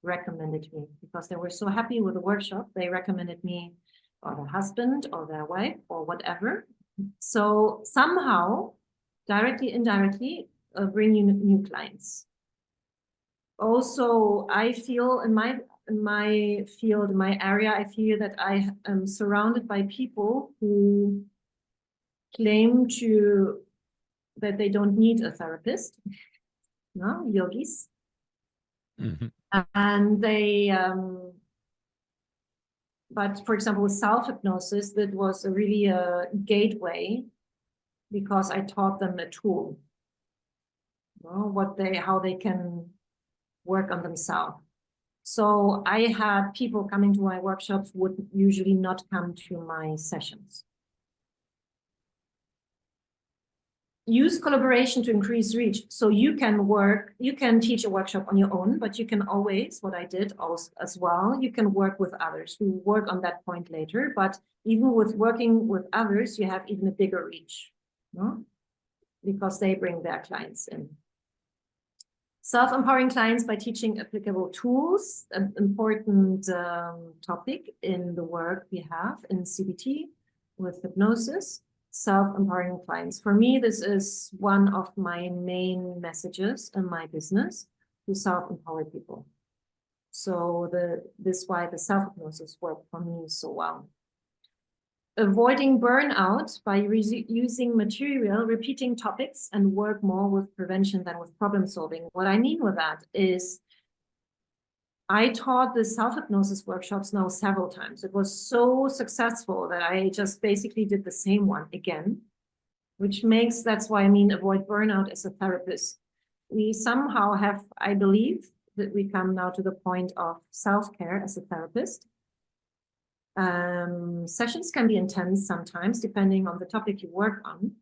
recommended me because they were so happy with the workshop. They recommended me or their husband or their wife or whatever. So somehow, directly, indirectly, bring you new clients. Also, I feel in my field, in my area, I feel that I am surrounded by people who claim that they don't need a therapist, no, yogis. Mm-hmm. And they, but for example, with self-hypnosis, that was really a gateway because I taught them a tool, you know, how they can work on themselves. So I had people coming to my workshops would usually not come to my sessions. Use collaboration to increase reach. So you can teach a workshop on your own, but you can always, what I did also as well, you can work with others. We work on that point later, but even with working with others, you have even a bigger reach, no? Because they bring their clients in. Self-empowering clients by teaching applicable tools, an important topic in the work we have in CBT with hypnosis. Self-empowering clients. For me, this is one of my main messages in my business, to self-empower people. So this is why the self-hypnosis worked for me so well. Avoiding burnout by using material, repeating topics, and work more with prevention than with problem solving. What I mean with that is I taught the self-hypnosis workshops now several times. It was so successful that I just basically did the same one again, that's why I mean avoid burnout as a therapist. We somehow have, I believe, that we come now to the point of self-care as a therapist. Sessions can be intense sometimes, depending on the topic you work on.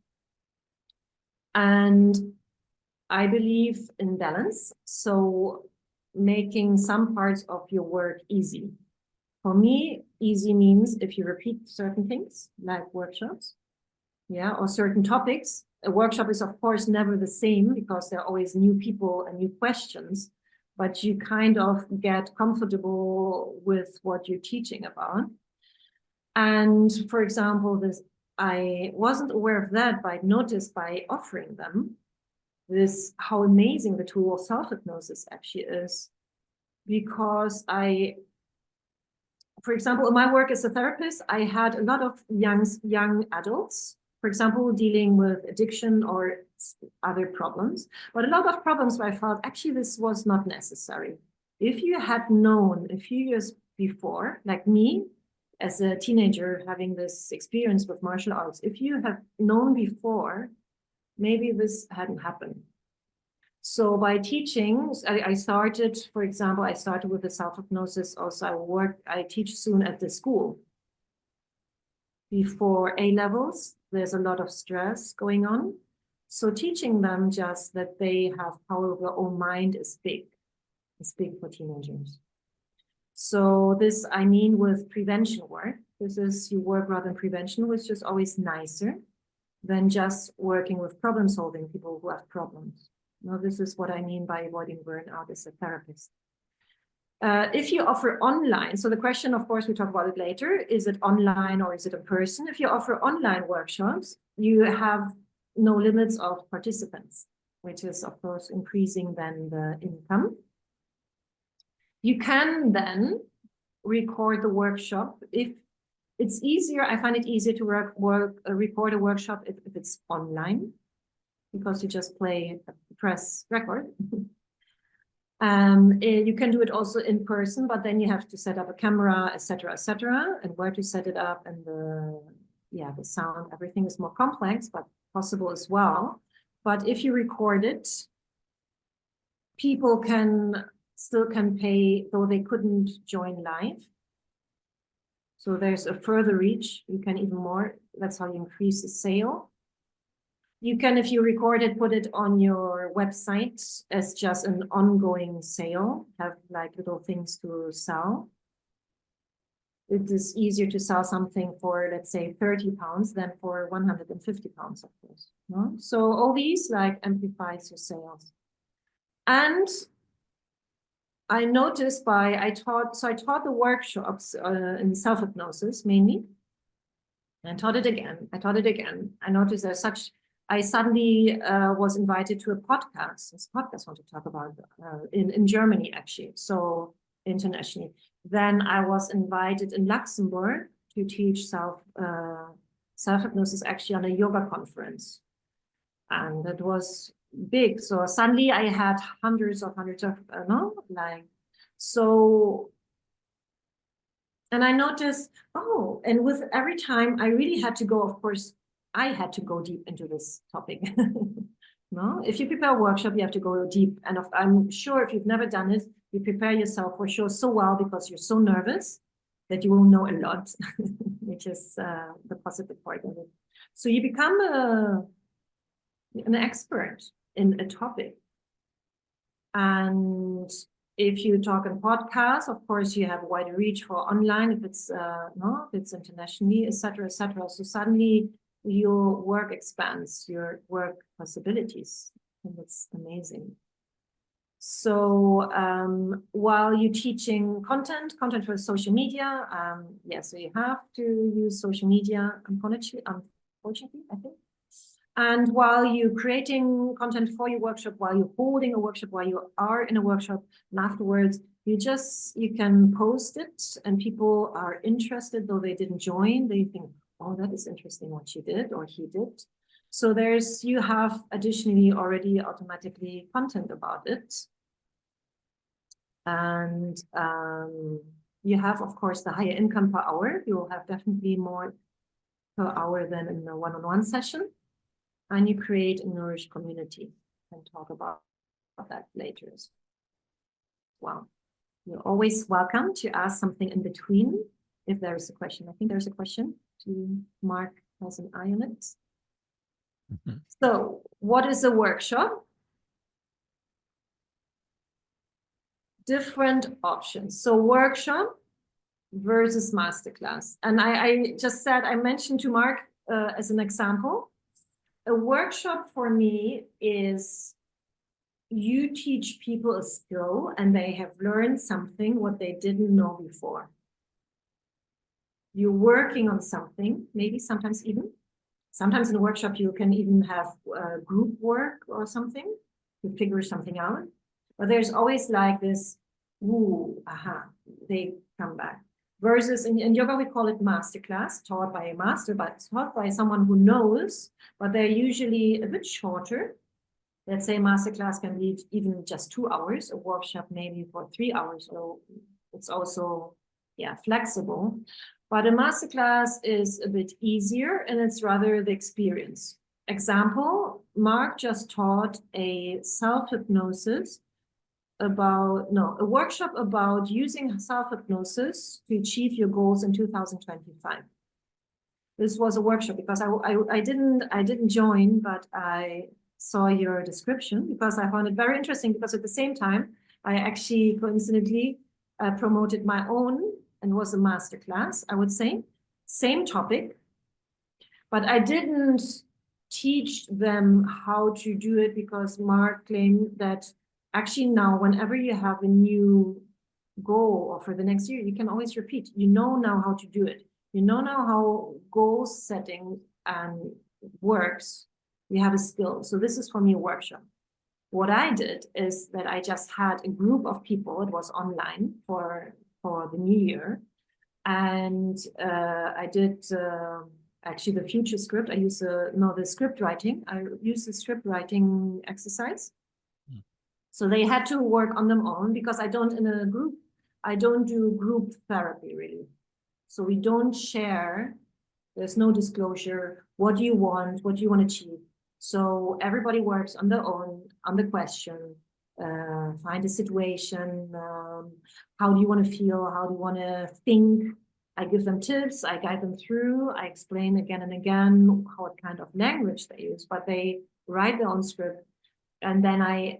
And I believe in balance. So making some parts of your work easy. For me, easy means if you repeat certain things, like workshops, yeah, or certain topics. A workshop is, of course, never the same because there are always new people and new questions, but you kind of get comfortable with what you're teaching about. And for example, I wasn't aware of that, but I noticed by offering them how amazing the tool of self-hypnosis actually is. Because for example, in my work as a therapist, I had a lot of young adults, for example, dealing with addiction or other problems, but a lot of problems where I felt actually this was not necessary. If you had known a few years before, like me, as a teenager having this experience with martial arts, if you have known before, maybe this hadn't happened. So by teaching, I started, for example, I started with the self-hypnosis. Also, I teach soon at the school. Before A-levels, there's a lot of stress going on. So teaching them just that they have power over their own mind is big. It's big for teenagers. So this, I mean, with prevention work, this is you work rather than prevention, which is always nicer than just working with problem solving people who have problems. Now, this is what I mean by avoiding burnout as a therapist. If you offer online, so the question, of course, we talk about it later, is it online or is it in person? If you offer online workshops, you have no limits of participants, which is, of course, increasing then the income. You can then record the workshop. If it's easier, I find it easier to record a workshop if it's online, because you just press record. You can do it also in person, but then you have to set up a camera, etc., and where to set it up, and the sound, everything is more complex, but possible as well. But if you record it, people still can pay, though they couldn't join live. So there's a further reach. You can even more. That's how you increase the sale. You can, if you record it, put it on your website as just an ongoing sale, have like little things to sell. It is easier to sell something for, let's say, 30 pounds than for 150 pounds, of course. No? So all these like amplifies your sales. And I noticed I taught the workshops in self-hypnosis mainly. And I taught it again. I noticed there's I suddenly was invited to a podcast. This podcast I want to talk about in Germany, actually, so internationally. Then I was invited in Luxembourg to teach self-hypnosis actually on a yoga conference. And it was big. So suddenly I had hundreds of So, and I noticed, oh, and with every time I really had to go, of course, I had to go deep into this topic. No, if you prepare a workshop, you have to go deep. And I'm sure if you've never done it, you prepare yourself for sure so well because you're so nervous that you will know a lot, which is the positive part of it. So you become an expert in a topic. And if you talk in podcasts, of course, you have a wider reach for online, if it's no, if it's internationally, etc., etc. So suddenly your work expands, your work possibilities, and it's amazing. So while you're teaching content for social media, yeah, so you have to use social media, unfortunately, I think. And while you're creating content for your workshop, while you're holding a workshop, while you are in a workshop, and afterwards, you can post it and people are interested, though they didn't join, they think, oh, that is interesting what she did or he did. So you have additionally already automatically content about it. And you have, of course, the higher income per hour. You will have definitely more per hour than in the one-on-one session. And you create a nourished community. And talk about that later as well. You're always welcome to ask something in between if there is a question. I think there's a question to Mark has an eye on it. Mm-hmm. So what is a workshop? Different options. So workshop versus masterclass. And I just said, I mentioned to Mark as an example, a workshop for me is you teach people a skill and they have learned something what they didn't know before. You're working on something, maybe sometimes in a workshop you can even have group work or something to figure something out. But there's always like this, ooh, aha, they come back. Versus in yoga, we call it masterclass, taught by a master, but taught by someone who knows, but they're usually a bit shorter. Let's say masterclass can be even just 2 hours, a workshop maybe for 3 hours. So it's also, yeah, flexible. But a masterclass is a bit easier and it's rather the experience. Example, Mark just taught a self-hypnosis a workshop about using self-hypnosis to achieve your goals in 2025. This was a workshop because I didn't join, but I saw your description because I found it very interesting because at the same time, I actually coincidentally promoted my own and was a masterclass, I would say, same topic, but I didn't teach them how to do it because Mark claimed that actually now, whenever you have a new goal or for the next year, you can always repeat. You know now how to do it. You know now how goal setting works. You have a skill. So this is for me a workshop. What I did is that I just had a group of people. It was online for the new year. And I did actually the future script. I use the script writing. I use the script writing exercise. So they had to work on their own because I don't do group therapy really. So we don't share, there's no disclosure. What do you want? What do you want to achieve? So everybody works on their own, on the question, find a situation. How do you want to feel? How do you want to think? I give them tips, I guide them through, I explain again and again what kind of language they use, but they write their own script. And then I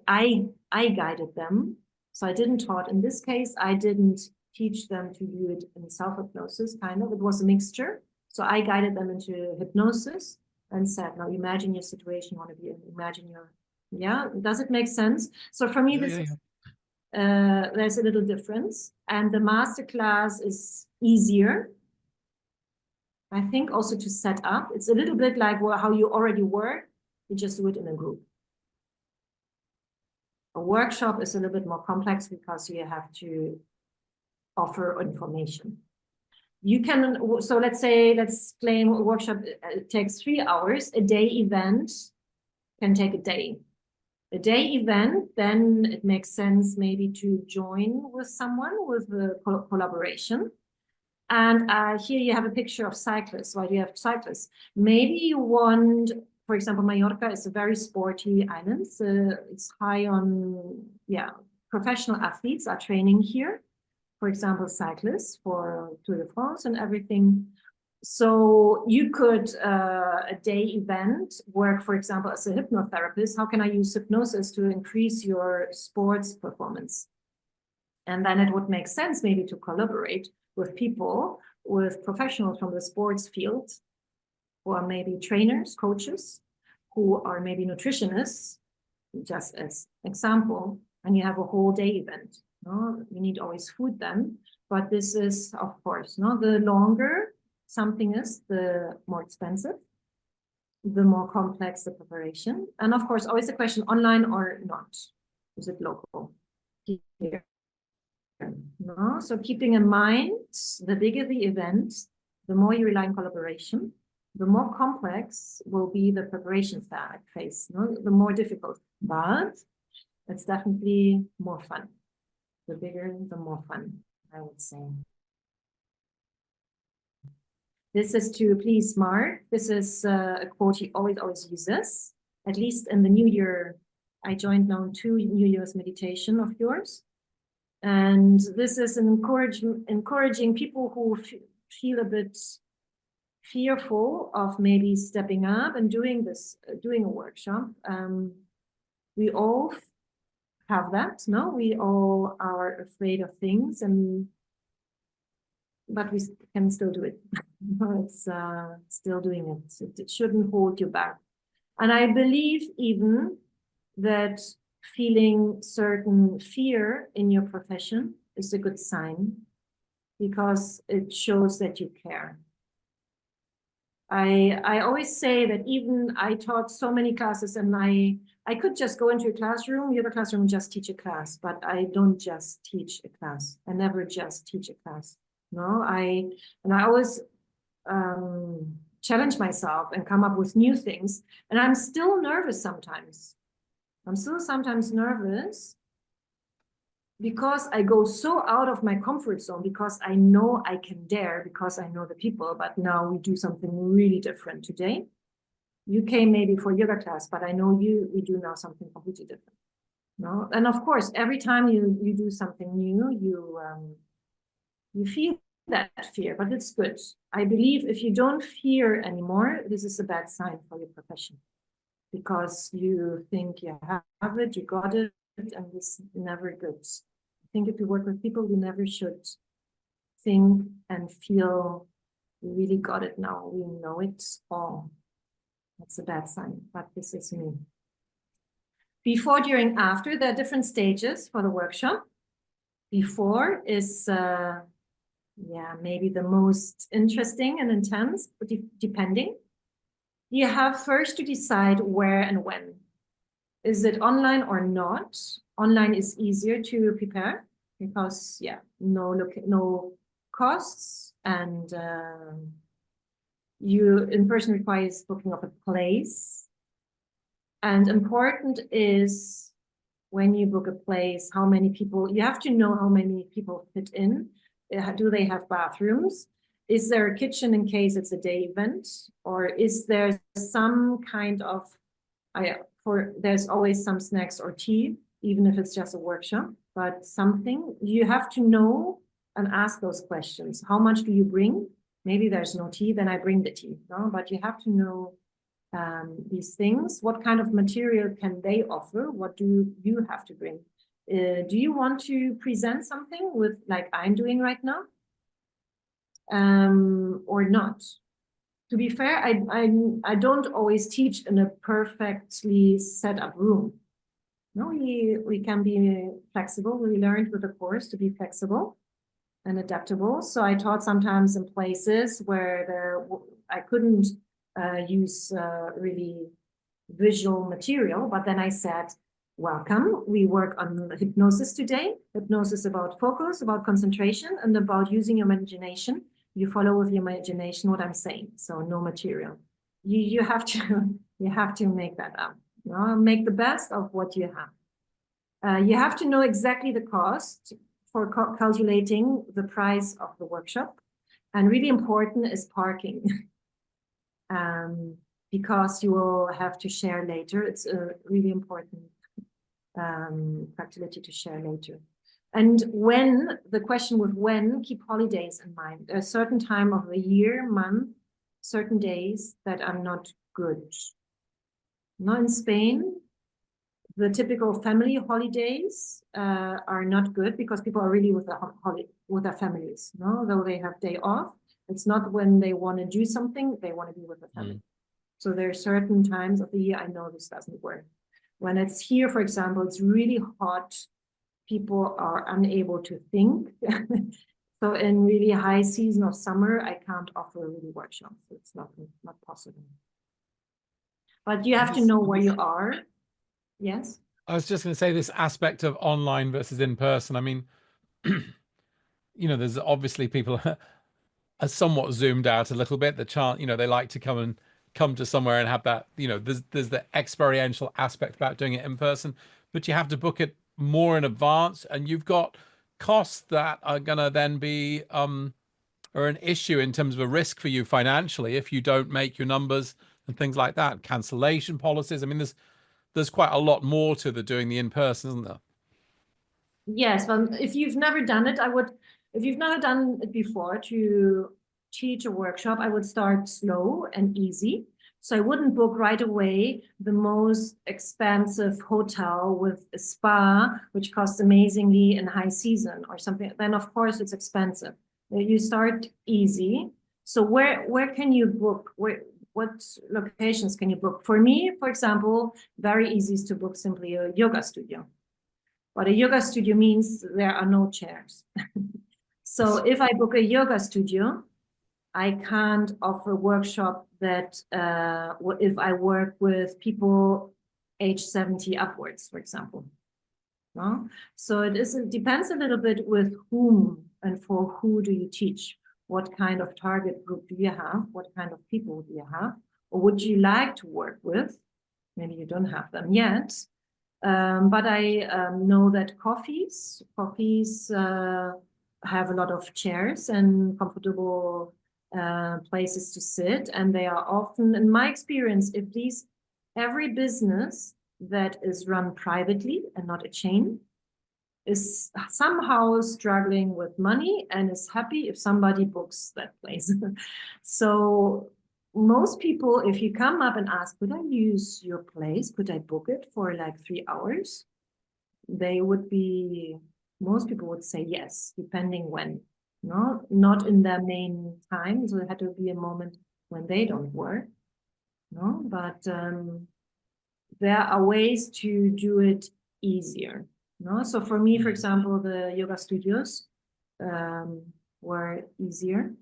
guided them. So I didn't taught, in this case, I didn't teach them to do it in self-hypnosis, kind of. It was a mixture. So I guided them into hypnosis and said, now imagine your situation, you want to be in, imagine your, yeah, does it make sense? So for me, there's a little difference. And the masterclass is easier, I think, also to set up. It's a little bit like how you already work, you just do it in a group. A workshop is a little bit more complex because you have to offer information. You can, so let's claim a workshop takes 3 hours. A day event can take a day. a day event, then it makes sense maybe to join with someone with a collaboration. And here you have a picture of cyclists. Why do you have cyclists? Maybe you want, for example, Mallorca is a very sporty island. So it's high on, yeah, professional athletes are training here. For example, cyclists for Tour de France and everything. So you could, a day event, work, for example, as a hypnotherapist. How can I use hypnosis to increase your sports performance? And then it would make sense maybe to collaborate with people, with professionals from the sports field, who are maybe trainers, coaches, who are maybe nutritionists, just as example, and you have a whole day event. No, you need always food then, but this is, of course, no, the longer something is, the more expensive, the more complex the preparation. And of course, always the question, online or not? Is it local? Here. No? So keeping in mind, the bigger the event, the more you rely on collaboration, the more complex will be the preparation phase, no? The more difficult, but it's definitely more fun. The bigger, the more fun, I would say. This is to please Mark. This is a quote he always uses, at least in the New Year. I joined now 2 New Year's meditation of yours. And this is an encouraging people who feel a bit fearful of maybe stepping up and doing a workshop. We all have that, no? We all are afraid of things, but we can still do it. It's still doing it. It shouldn't hold you back. And I believe even that feeling certain fear in your profession is a good sign, because it shows that you care. I always say that even I taught so many classes, and I could just go into a classroom, the other classroom, just teach a class, but I don't just teach a class. I never just teach a class. No, I always challenge myself and come up with new things. And I'm still nervous sometimes. I'm still sometimes nervous because I go so out of my comfort zone, because I know I can dare, because I know the people, but now we do something really different today. You came maybe for yoga class, but I know we do now something completely different. No? And of course, every time you do something new, you feel that fear, but it's good. I believe if you don't fear anymore, this is a bad sign for your profession, because you think you have it, you got it, and it's never good. I think if you work with people, you never should think and feel we really got it now, we know it all. That's a bad sign, but this is me. Before, during, after, there are different stages for the workshop. Before is maybe the most interesting and intense, but depending. You have first to decide where and when. Is it online or not? Online is easier to prepare because, no costs, and you in person requires booking of a place. And important is when you book a place, how many people, you have to know how many people fit in. Do they have bathrooms? Is there a kitchen in case it's a day event? Or is there some kind of, there's always some snacks or tea, even if it's just a workshop, but something you have to know and ask those questions. How much do you bring? Maybe there's no tea, then I bring the tea, no? But you have to know these things. What kind of material can they offer? What do you have to bring? Do you want to present something with, like I'm doing right now? Or not? To be fair, I don't always teach in a perfectly set up room. No, we can be flexible. We learned with the course to be flexible and adaptable. So I taught sometimes in places where I couldn't use really visual material, but then I said, welcome, we work on hypnosis today. Hypnosis about focus, about concentration, and about using your imagination. You follow with your imagination what I'm saying, so no material. You have to make that up. Make the best of what you have. You have to know exactly the cost for calculating the price of the workshop. And really important is parking. Because you will have to share later. It's a really important facility to share later. And when, the question with when, keep holidays in mind. A certain time of the year, month, certain days that are not good. Now in Spain, the typical family holidays are not good because people are really with their families. No, though they have day off, it's not when they want to do something, they want to be with the family. So there are certain times of the year I know this doesn't work. When it's here, for example, it's really hot. People are unable to think. So in really high season of summer, I can't offer really workshops. It's not possible. But you have to know where you are. Yes. I was just going to say this aspect of online versus in person. I mean, you know, there's obviously people are somewhat zoomed out a little bit. The chance, you know, they like to come to somewhere and have that, you know, there's the experiential aspect about doing it in person, but you have to book it more in advance, and you've got costs that are gonna then be are an issue in terms of a risk for you financially if you don't make your numbers and things like that. Cancellation policies. I mean, there's quite a lot more to the doing the in-person, isn't there? Yes, well, if you've never done it, if you've never done it before to teach a workshop, I would start slow and easy. So I wouldn't book right away the most expensive hotel with a spa, which costs amazingly in high season or something. Then of course it's expensive. You start easy. So where can you book? What locations can you book? For me, for example, very easy is to book simply a yoga studio. But a yoga studio means there are no chairs. So if I book a yoga studio, I can't offer a workshop that if I work with people age 70 upwards, for example. No? So it depends a little bit with whom and for who do you teach. What kind of target group do you have? What kind of people do you have? Or would you like to work with? Maybe you don't have them yet. But I know that coffees have a lot of chairs and comfortable places to sit, and they are often, in my experience, every business that is run privately and not a chain is somehow struggling with money and is happy if somebody books that place. So most people, if you come up and ask, could I use your place? Could I book it for like 3 hours? Most people would say yes, depending when. No, not in their main time. So it had to be a moment when they don't work. No, but there are ways to do it easier. No, so for me, for example, the yoga studios were easier.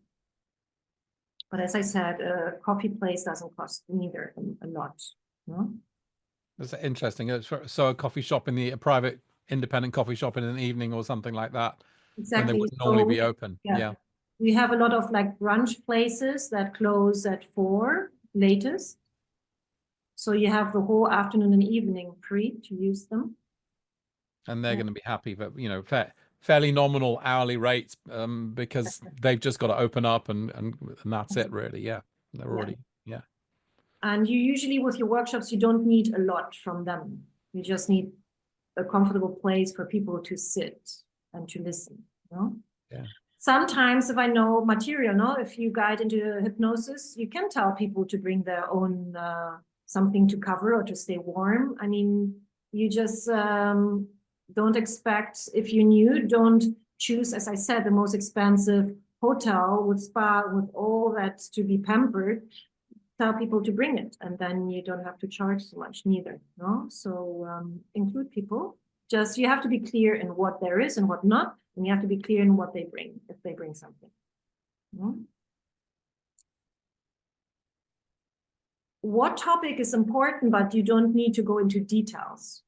But as I said, a coffee place doesn't cost neither a lot. No? That's interesting. So a coffee shop a private independent coffee shop in an evening or something like that. Exactly. When they wouldn't normally be open. Yeah. We have a lot of like brunch places that close at 4 latest. So you have the whole afternoon and evening free to use them. And they're going to be happy, but you know, fairly nominal hourly rates because they've just got to open up and that's it really. Yeah. They're already, yeah. And you usually with your workshops, you don't need a lot from them. You just need a comfortable place for people to sit and to listen. No? Yeah. Sometimes if I know material, no, if you guide into hypnosis, you can tell people to bring their own something to cover or to stay warm. I mean, you just don't expect, if you're new, don't choose, as I said, the most expensive hotel with spa, with all that to be pampered. Tell people to bring it, and then you don't have to charge so much neither. No, so include people. Just you have to be clear in what there is and what not, and you have to be clear in what they bring if they bring something. No? What topic is important, but you don't need to go into details.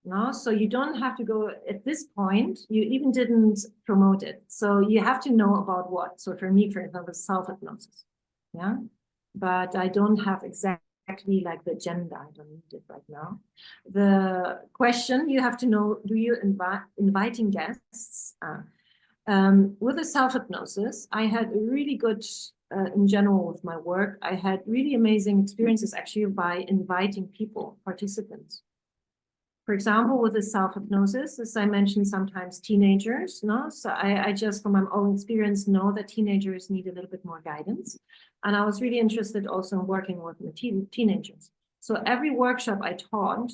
No, so you don't have to go at this point. You even didn't promote it, so you have to know about what. So for me, for example, self-hypnosis. Yeah. But I don't have exact exactly like the agenda. I don't need it right now. The question you have to know, do you inviting guests? With the self-hypnosis, I had a really good, in general with my work, I had really amazing experiences actually by inviting people, participants. For example, with the self-hypnosis, as I mentioned, sometimes teenagers, no? So I just, from my own experience, know that teenagers need a little bit more guidance. And I was really interested also in working with teenagers. So every workshop I taught,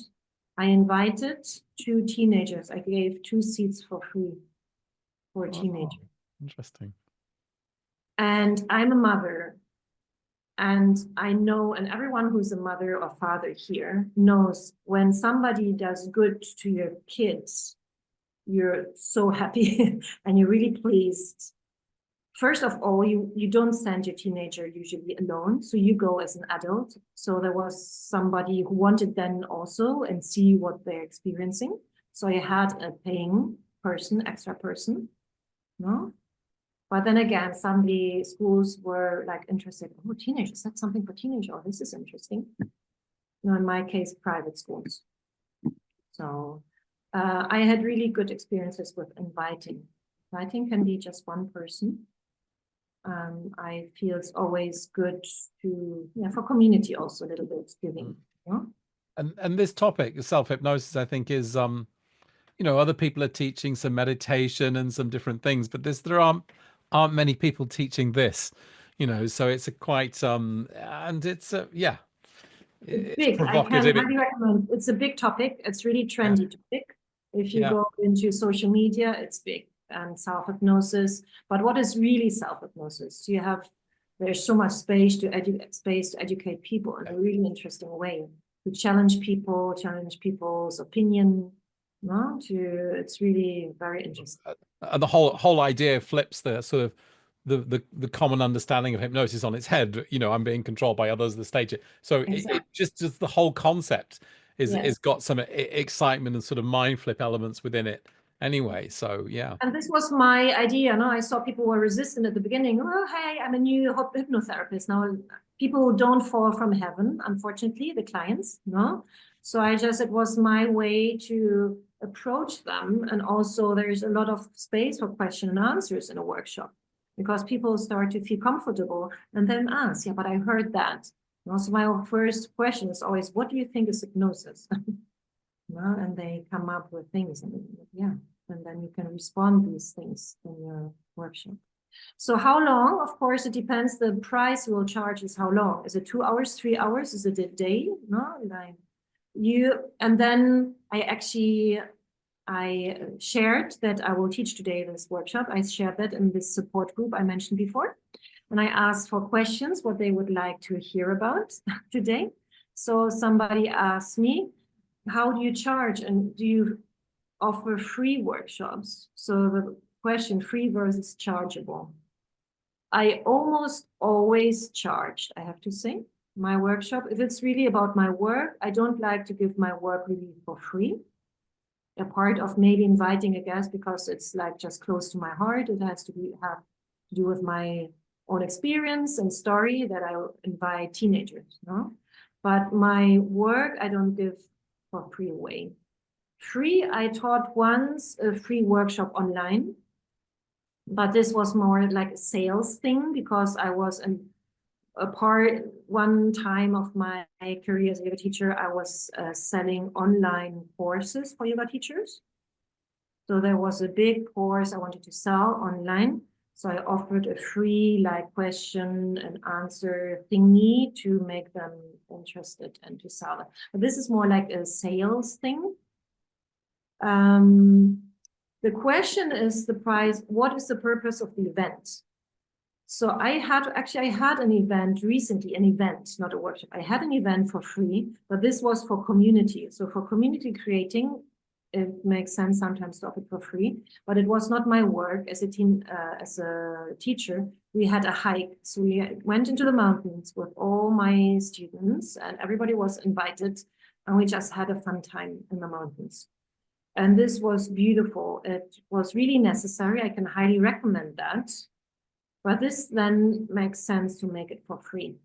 I invited 2 teenagers. I gave 2 seats for free for a teenager. Interesting. And I'm a mother. And I know, and everyone who's a mother or father here knows when somebody does good to your kids, you're so happy and you're really pleased. First of all, you don't send your teenager usually alone. So you go as an adult. So there was somebody who wanted then also and see what they're experiencing. So I had a paying person, extra person, no? But then again, some of the schools were like interested, oh, teenagers, that's something for teenagers. Oh, this is interesting. No, in my case, private schools. So I had really good experiences with inviting. Inviting can be just one person. I feel it's always good to, yeah, for community also a little bit giving. Yeah? And this topic, self-hypnosis, I think is, you know, other people are teaching some meditation and some different things, but there aren't many people teaching this, you know, so it's a quite, and it's, yeah, It's it's big. I can provocative. highly recommend. It's a big topic. It's really trendy topic. If you go into social media, it's big, and self-hypnosis. But what is really self-hypnosis? There's so much space to educate people in a really interesting way, to challenge people's opinion. No, it's really very interesting. And the whole idea flips the sort of the common understanding of hypnosis on its head. You know, I'm being controlled by others, the stage. So Exactly. it just the whole concept is Yes. got some excitement and sort of mind flip elements within it anyway. So yeah. And this was my idea. No, I saw people were resistant at the beginning. Oh, hey, I'm a new hypnotherapist. Now, people don't fall from heaven, unfortunately, the clients, no. So it was my way to approach them. And also there's a lot of space for question and answers in a workshop because people start to feel comfortable and then ask, yeah, but I heard that. And also my first question is always, what do you think is hypnosis? No? And they come up with things and yeah. And then you can respond these things in your workshop. So how long? Of course, it depends. The price you will charge is how long. Is it 2 hours, 3 hours? Is it a day? No, and then I shared that I will teach today this workshop. I shared that in this support group I mentioned before. And I asked for questions, what they would like to hear about today. So somebody asked me, how do you charge and do you offer free workshops? So the question, free versus chargeable. I almost always charged, I have to say, my workshop. If it's really about my work, I don't like to give my work really for free. A part of maybe inviting a guest because it's like just close to my heart. It has to have to do with my own experience and story that I invite teenagers, no? But my work, I don't give for free away. Free, I taught once a free workshop online, but this was more like a sales thing because I was one time of my career as a yoga teacher, I was selling online courses for yoga teachers. So there was a big course I wanted to sell online. So I offered a free like question and answer thingy to make them interested and to sell it. But this is more like a sales thing. The question is the price. What is the purpose of the event? So I had an event recently, not a workshop. I had an event for free, but this was for community. So for community creating, it makes sense sometimes to offer it for free, but it was not my work as a teacher. We had a hike. So we went into the mountains with all my students and everybody was invited and we just had a fun time in the mountains. And this was beautiful. It was really necessary. I can highly recommend that. But this then makes sense to make it for free.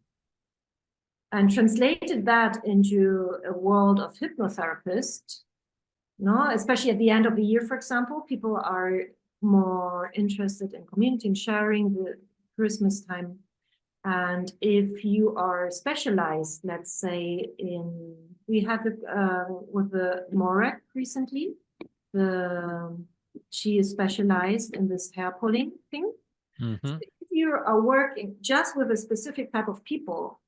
and translated that into a world of hypnotherapists, no, especially at the end of the year, for example, people are more interested in community and sharing the Christmas time. And if you are specialized, let's say we had with the Morag recently, she is specialized in this hair pulling thing. Mm-hmm. So if you are working just with a specific type of people,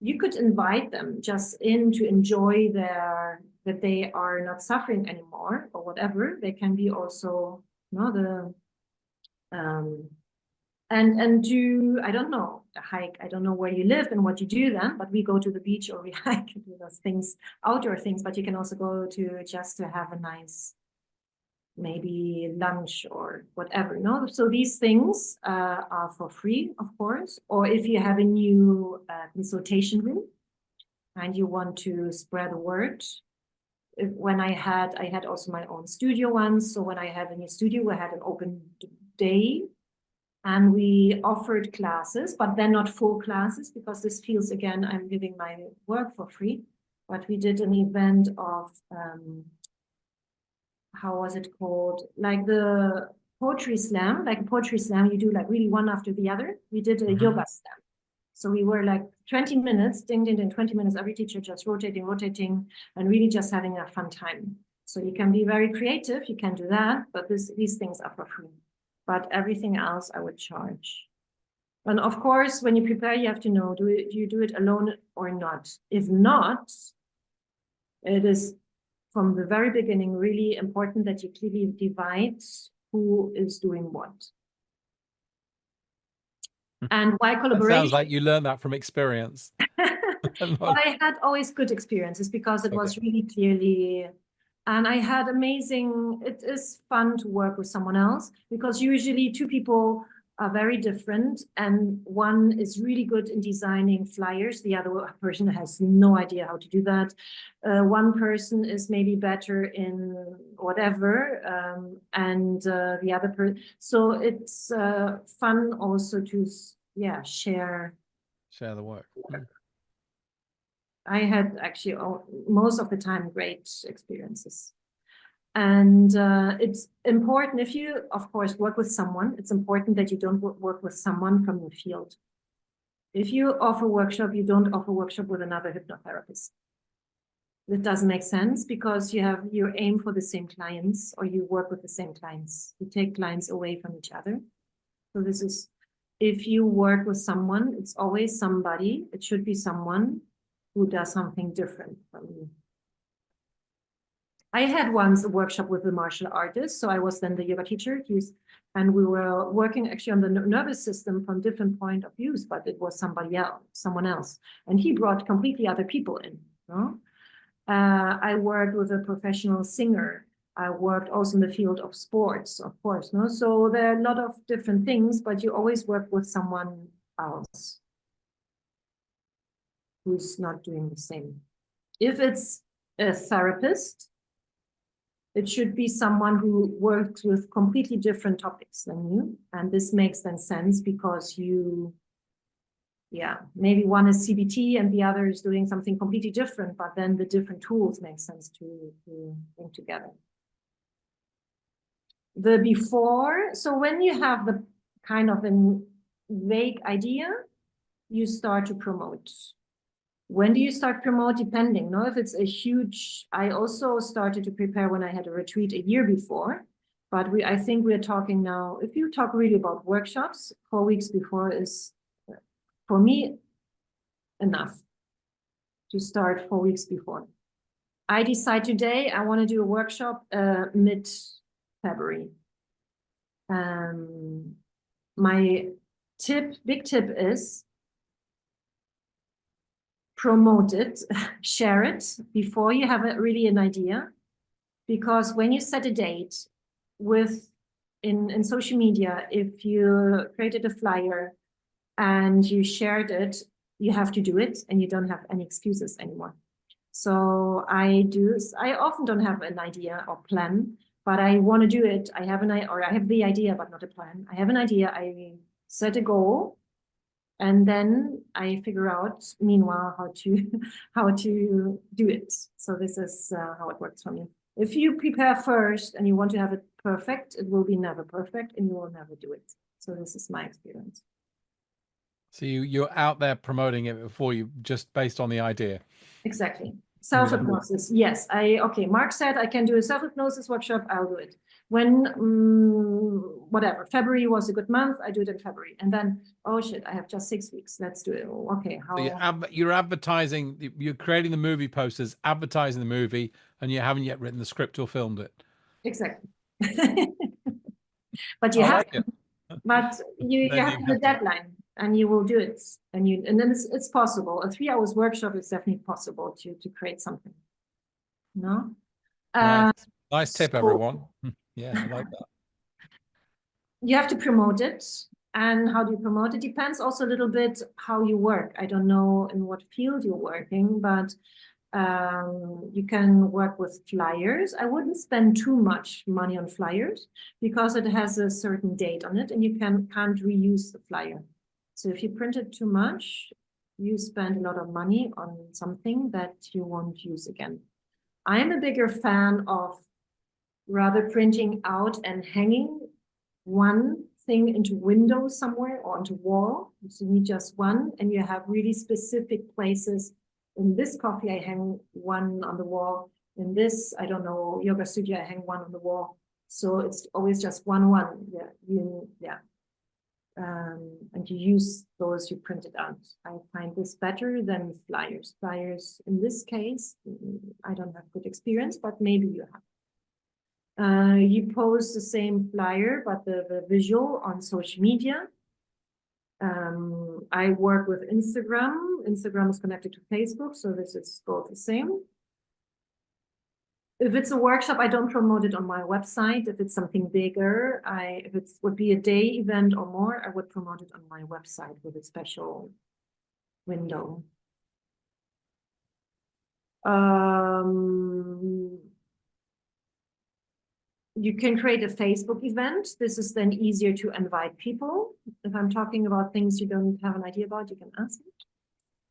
you could invite them just in to enjoy that they are not suffering anymore or whatever. They can be also, and do, I don't know, a hike. I don't know where you live and what you do then, but we go to the beach or we hike and do those things, outdoor things, but you can also go to just to have a nice, maybe lunch or whatever, no? So these things are for free, of course. Or if you have a new consultation room and you want to spread the word. When I had also my own studio once. So when I had a new studio, we had an open day and we offered classes, but then not full classes, because this feels, again, I'm giving my work for free. But we did an event of, how was it called? Like the poetry slam, like a poetry slam, you do like really one after the other. We did a yoga slam. So we were like 20 minutes, ding, ding, ding, 20 minutes, every teacher just rotating, and really just having a fun time. So you can be very creative, you can do that, but these things are for free. But everything else I would charge. And of course, when you prepare, you have to know, do you do it alone or not? If not, it is from the very beginning really important that you clearly divide who is doing what. And why collaboration? That sounds like you learned that from experience. But I had always good experiences because it was really clearly, and I had amazing, it is fun to work with someone else because usually two people are very different and one is really good in designing flyers. The other person has no idea how to do that. One person is maybe better in whatever, and the other person. So it's fun also to, share the work. I had actually most of the time great experiences. And it's important, if you, of course, work with someone, it's important that you don't work with someone from the field. If you offer workshop, you don't offer workshop with another hypnotherapist. That doesn't make sense because you aim for the same clients or you work with the same clients. You take clients away from each other. So this is, if you work with someone, it's always somebody, it should be someone who does something different from you. I had once a workshop with a martial artist, so I was then the yoga teacher, and we were working actually on the nervous system from different point of views, but it was someone else, and he brought completely other people in. I worked with a professional singer. I worked also in the field of sports, of course. So there are a lot of different things, but you always work with someone else who's not doing the same. If it's a therapist, it should be someone who works with completely different topics than you. And this makes then sense because maybe one is CBT and the other is doing something completely different, but then the different tools make sense to bring together. The before, so when you have the kind of a vague idea, you start to promote. When do you start promote? Depending, if it's a huge, I also started to prepare when I had a retreat a year before, but I think we're talking now, if you talk really about workshops, 4 weeks before is, for me, enough to start 4 weeks before. I decide today I want to do a workshop mid-February. My big tip is, promote it, share it before you have really an idea. Because when you set a date in social media, if you created a flyer and you shared it, you have to do it and you don't have any excuses anymore. So I often don't have an idea or plan, but I want to do it. I have the idea, but not a plan. I have an idea, I set a goal, And then I figure out, meanwhile, how to do it. So this is how it works for me. If you prepare first and you want to have it perfect, it will be never perfect and you will never do it. So this is my experience. So you're out there promoting it before you, just based on the idea. Exactly. Self-hypnosis. Yes. Okay. Mark said I can do a self-hypnosis workshop. I'll do it. When, whatever, February was a good month. I do it in February. And then, oh shit, I have just 6 weeks. Let's do it. Okay. How? So you're advertising, you're creating the movie posters, advertising the movie, and you haven't yet written the script or filmed it. Exactly. But you have, but you have the deadline and you will do it. And then it's possible. A 3 hours workshop is definitely possible to create something. No? Nice tip, everyone. Yeah, I like that. You have to promote it. And how do you promote it? Depends also a little bit how you work. I don't know in what field you're working, but you can work with flyers. I wouldn't spend too much money on flyers because it has a certain date on it and you can't reuse the flyer. So if you print it too much, you spend a lot of money on something that you won't use again. I am a bigger fan of rather printing out and hanging one thing into window somewhere or onto wall. So you need just one and you have really specific places. In this coffee, I hang one on the wall. In this, I don't know, yoga studio, I hang one on the wall. So it's always just one. Yeah. And you use those you printed out. I find this better than flyers. Flyers, in this case, I don't have good experience, but maybe you have. You post the same flyer, but the visual on social media. I work with Instagram. Instagram is connected to Facebook, so this is both the same. If it's a workshop, I don't promote it on my website. If it's something bigger, if it would be a day event or more, I would promote it on my website with a special window. You can create a Facebook event. This is then easier to invite people. If I'm talking about things you don't have an idea about, you can ask it.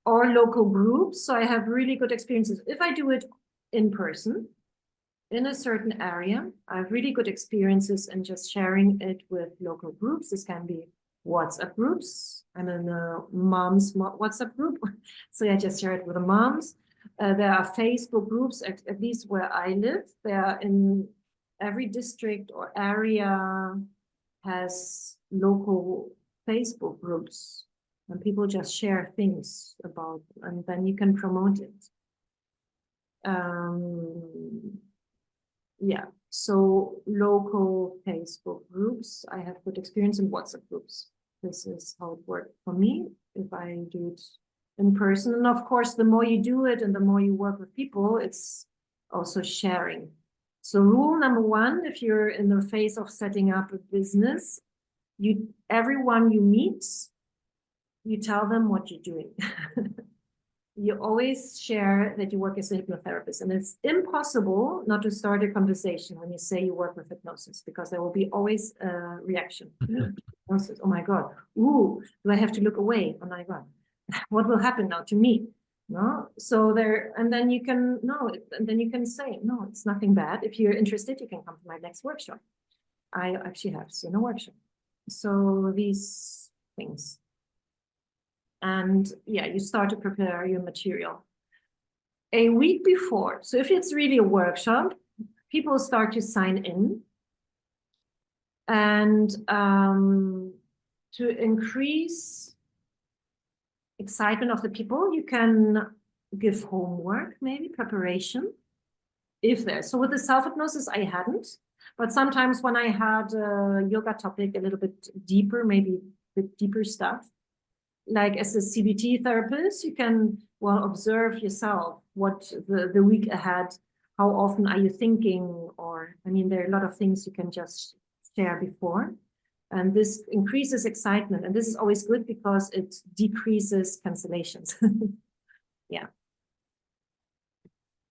Or local groups. So I have really good experiences. If I do it in person, in a certain area, I have really good experiences in just sharing it with local groups. This can be WhatsApp groups. I'm in a mom's WhatsApp group. So I just share it with the moms. There are Facebook groups, at least where I live. They are in every district or area has local Facebook groups and people just share things about, and then you can promote it. Yeah, so local Facebook groups, I have good experience in WhatsApp groups. This is how it worked for me if I do it in person. And of course, the more you do it and the more you work with people, it's also sharing. So rule number 1, if you're in the phase of setting up a business, everyone you meet, you tell them what you're doing. You always share that you work as a hypnotherapist, and it's impossible not to start a conversation when you say you work with hypnosis, because there will be always a reaction. Hypnosis, oh my God. Ooh, do I have to look away? Oh my God. What will happen now to me? No, so and then you can say, no, it's nothing bad. If you're interested, you can come to my next workshop. I actually have seen a workshop. So these things. And yeah, you start to prepare your material a week before. So if it's really a workshop, people start to sign in. And to increase excitement of the people, you can give homework, maybe preparation, if there's. So with the self-hypnosis, I hadn't. But sometimes when I had a yoga topic a little bit deeper, maybe a bit deeper stuff, like as a CBT therapist, you can, well, observe yourself what the week ahead, how often are you thinking? Or, I mean, there are a lot of things you can just share before. And this increases excitement. And this is always good because it decreases cancellations. Yeah.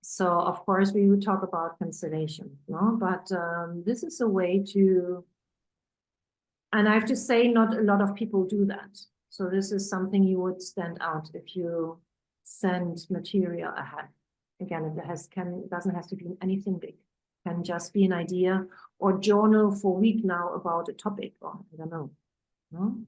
So, of course, we would talk about cancellation, no? But this is a way to, and I have to say, not a lot of people do that. So this is something you would stand out if you send material ahead. Again, it doesn't have to be anything big. It can just be an idea or journal for a week now about a topic, or I don't know. No?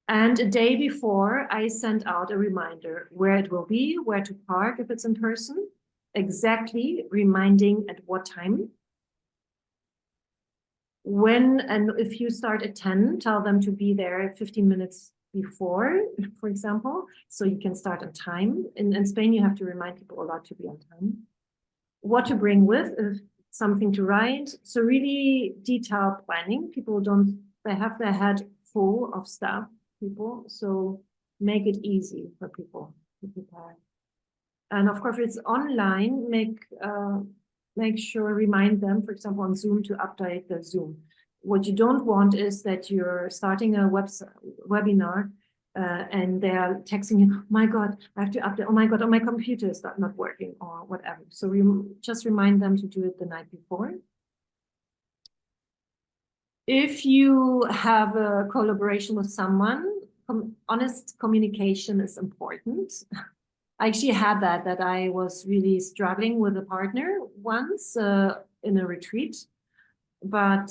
And a day before, I send out a reminder where it will be, where to park if it's in person, exactly reminding at what time. When, and if you start at 10, tell them to be there 15 minutes before, for example, so you can start on time. In Spain, you have to remind people a lot to be on time. What to bring with, something to write. So really detailed planning. People they have their head full of stuff, people. So make it easy for people to prepare. And of course, if it's online, make sure, remind them, for example, on Zoom to update the Zoom. What you don't want is that you're starting a webinar and they're texting you, oh my God, I have to update, oh my God, my computer is not working or whatever. So just remind them to do it the night before. If you have a collaboration with someone, honest communication is important. I actually had that I was really struggling with a partner once in a retreat, but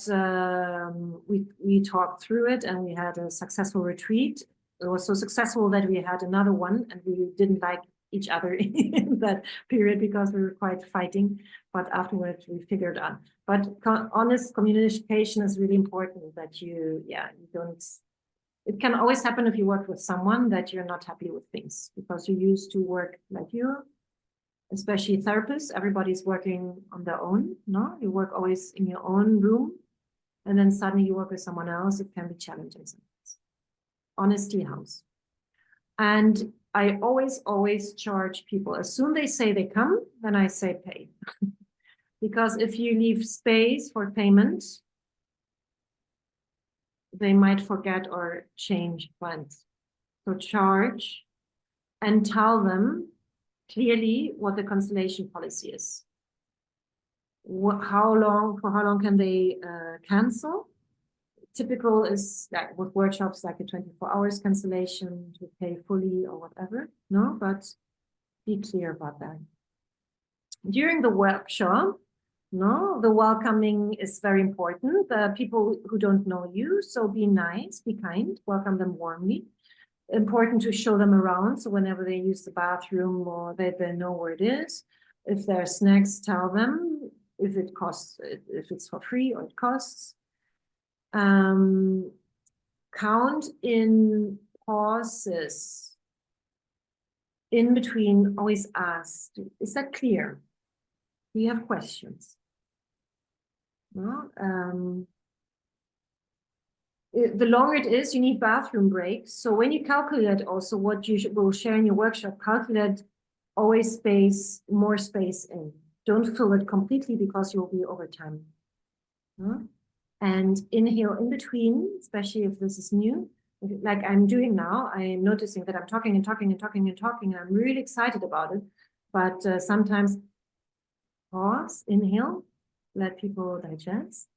we talked through it and we had a successful retreat. It was so successful that we had another one and we didn't like each other in that period because we were quite fighting, but afterwards we figured out. But honest communication is really important, that you don't. It can always happen if you work with someone that you're not happy with things because you used to work like you, especially therapists. Everybody's working on their own, no? You work always in your own room and then suddenly you work with someone else. It can be challenging sometimes. Honesty helps. And I always charge people. As soon as they say they come, then I say pay. Because if you leave space for payment, they might forget or change plans. So charge and tell them clearly what the constellation policy is. For how long can they cancel? Typical is like with workshops, like a 24 hours cancellation to pay fully or whatever. No, but be clear about that. During the workshop, no, the welcoming is very important. The people who don't know you, so be nice, be kind, welcome them warmly. Important to show them around, so whenever they use the bathroom or they know where it is. If there are snacks, tell them if it costs, if it's for free or it costs. Count in pauses. In between, always ask, is that clear? Do you have questions? No? The longer it is, you need bathroom breaks. So when you calculate also what you will share in your workshop, calculate always more space in. Don't fill it completely because you'll be over time. And inhale in between, especially if this is new, like I'm doing now. I'm noticing that I'm talking and talking and talking and talking, and I'm really excited about it. But sometimes pause, inhale, let people digest.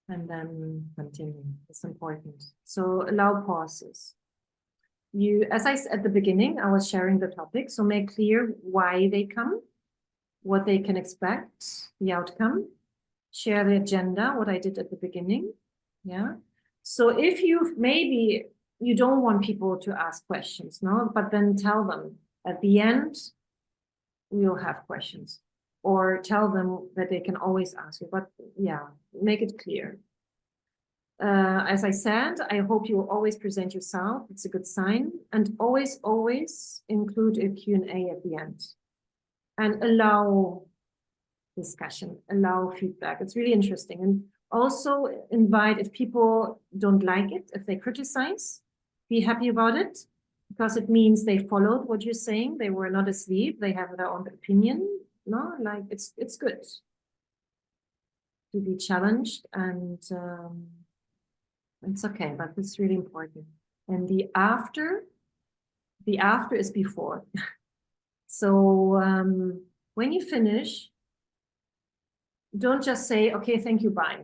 And then continue. It's important. So allow pauses. As I said at the beginning, I was sharing the topic. So make clear why they come, what they can expect, the outcome. Share the agenda, what I did at the beginning. Yeah. So if maybe you don't want people to ask questions, no, but then tell them at the end, we'll have questions. Or tell them that they can always ask you, but yeah, make it clear. As I said, I hope you will always present yourself. It's a good sign. And always include a Q&A at the end. And allow discussion, allow feedback. It's really interesting. And also invite, if people don't like it, if they criticize, be happy about it, because it means they followed what you're saying. They were not asleep. They have their own opinion. No, like it's good to be challenged, and it's okay, but it's really important. And the after is before. So when you finish, don't just say, okay, thank you, bye,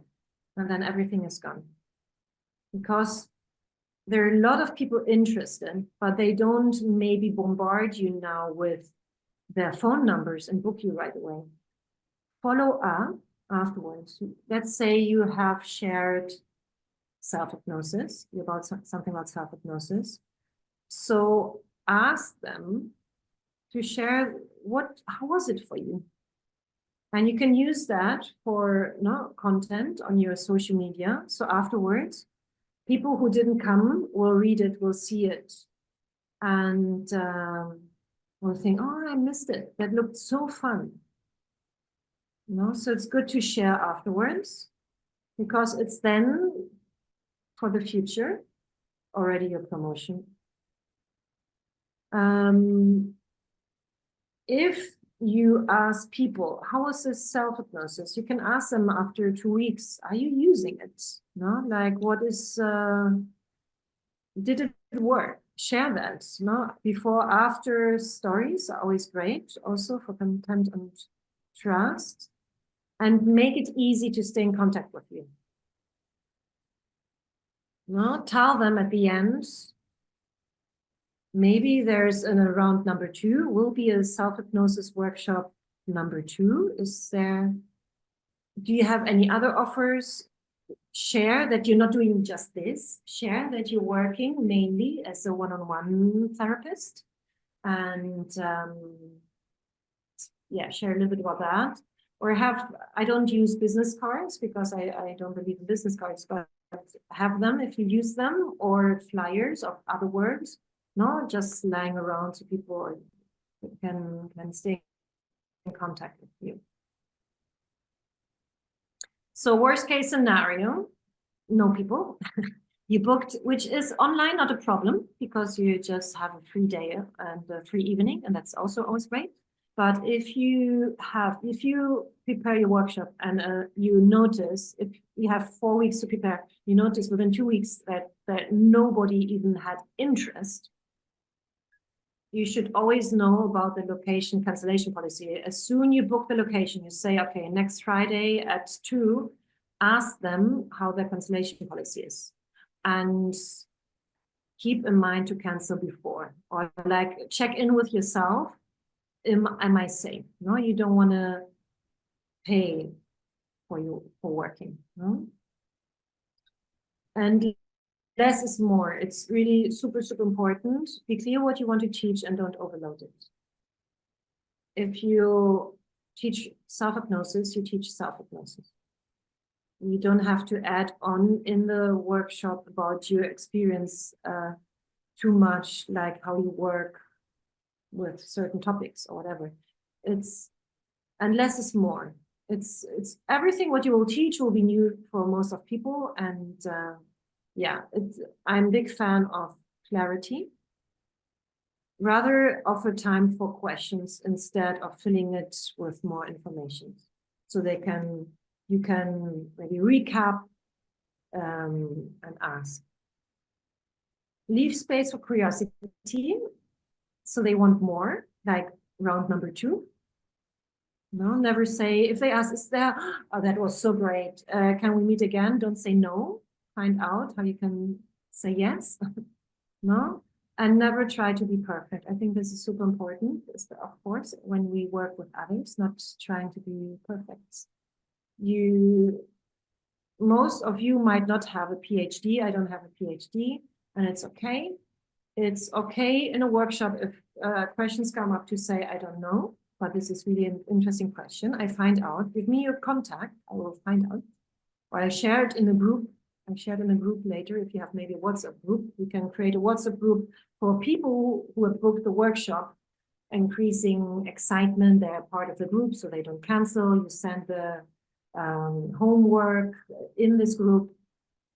and then everything is gone. Because there are a lot of people interested, but they don't maybe bombard you now with their phone numbers and book you right away. Follow up afterwards. Let's say you have shared self-hypnosis, about something about self-hypnosis. So ask them to share how was it for you? And you can use that for content on your social media. So afterwards, people who didn't come will read it, will see it, and will think, oh, I missed it. That looked so fun. So it's good to share afterwards, because it's then for the future already your promotion. If you ask people, how was this self-hypnosis? You can ask them after 2 weeks, are you using it? Like, did it work? Share that. Before, after stories are always great, also for content and trust, and make it easy to stay in contact with you. Tell them at the end, maybe there's a round number 2, will be a self-hypnosis workshop number 2. Do you have any other offers? Share that you're not doing just this. Share that you're working mainly as a one-on-one therapist. And share a little bit about that. Or I don't use business cards because I don't believe in business cards, but have them if you use them, or flyers of other words. Just lying around so people can stay in contact with you. So worst case scenario, no people. You booked, which is online, not a problem, because you just have a free day and a free evening, and that's also always great. But if you prepare your workshop and you notice, if you have 4 weeks to prepare, you notice within 2 weeks that nobody even had interest, you should always know about the location cancellation policy. As soon as you book the location, you say, okay, next Friday at 2, ask them how their cancellation policy is. And keep in mind to cancel before, or like check in with yourself. Am I safe? You don't want to pay for working. And less is more. It's really super, super important. Be clear what you want to teach and don't overload it. If you teach self-hypnosis, you teach self-hypnosis. You don't have to add on in the workshop about your experience too much, like how you work with certain topics or whatever. And less is more. It's everything what you will teach will be new for most of people, and I'm a big fan of clarity. Rather offer time for questions instead of filling it with more information. So you can maybe recap and ask. Leave space for curiosity. So they want more, like round number 2. Never say, if they ask, oh, that was so great. Can we meet again? Don't say no. Find out how you can say yes. And never try to be perfect. I think this is super important, of course, when we work with others, not trying to be perfect. Most of you might not have a PhD. I don't have a PhD, and it's okay. It's okay in a workshop if questions come up to say, I don't know, but this is really an interesting question. I find out, give me your contact, I will find out. Or I share it in a group. I shared in a group later. If you have maybe a WhatsApp group, you can create a WhatsApp group for people who have booked the workshop, increasing excitement. They're part of the group, so they don't cancel. You send the homework in this group,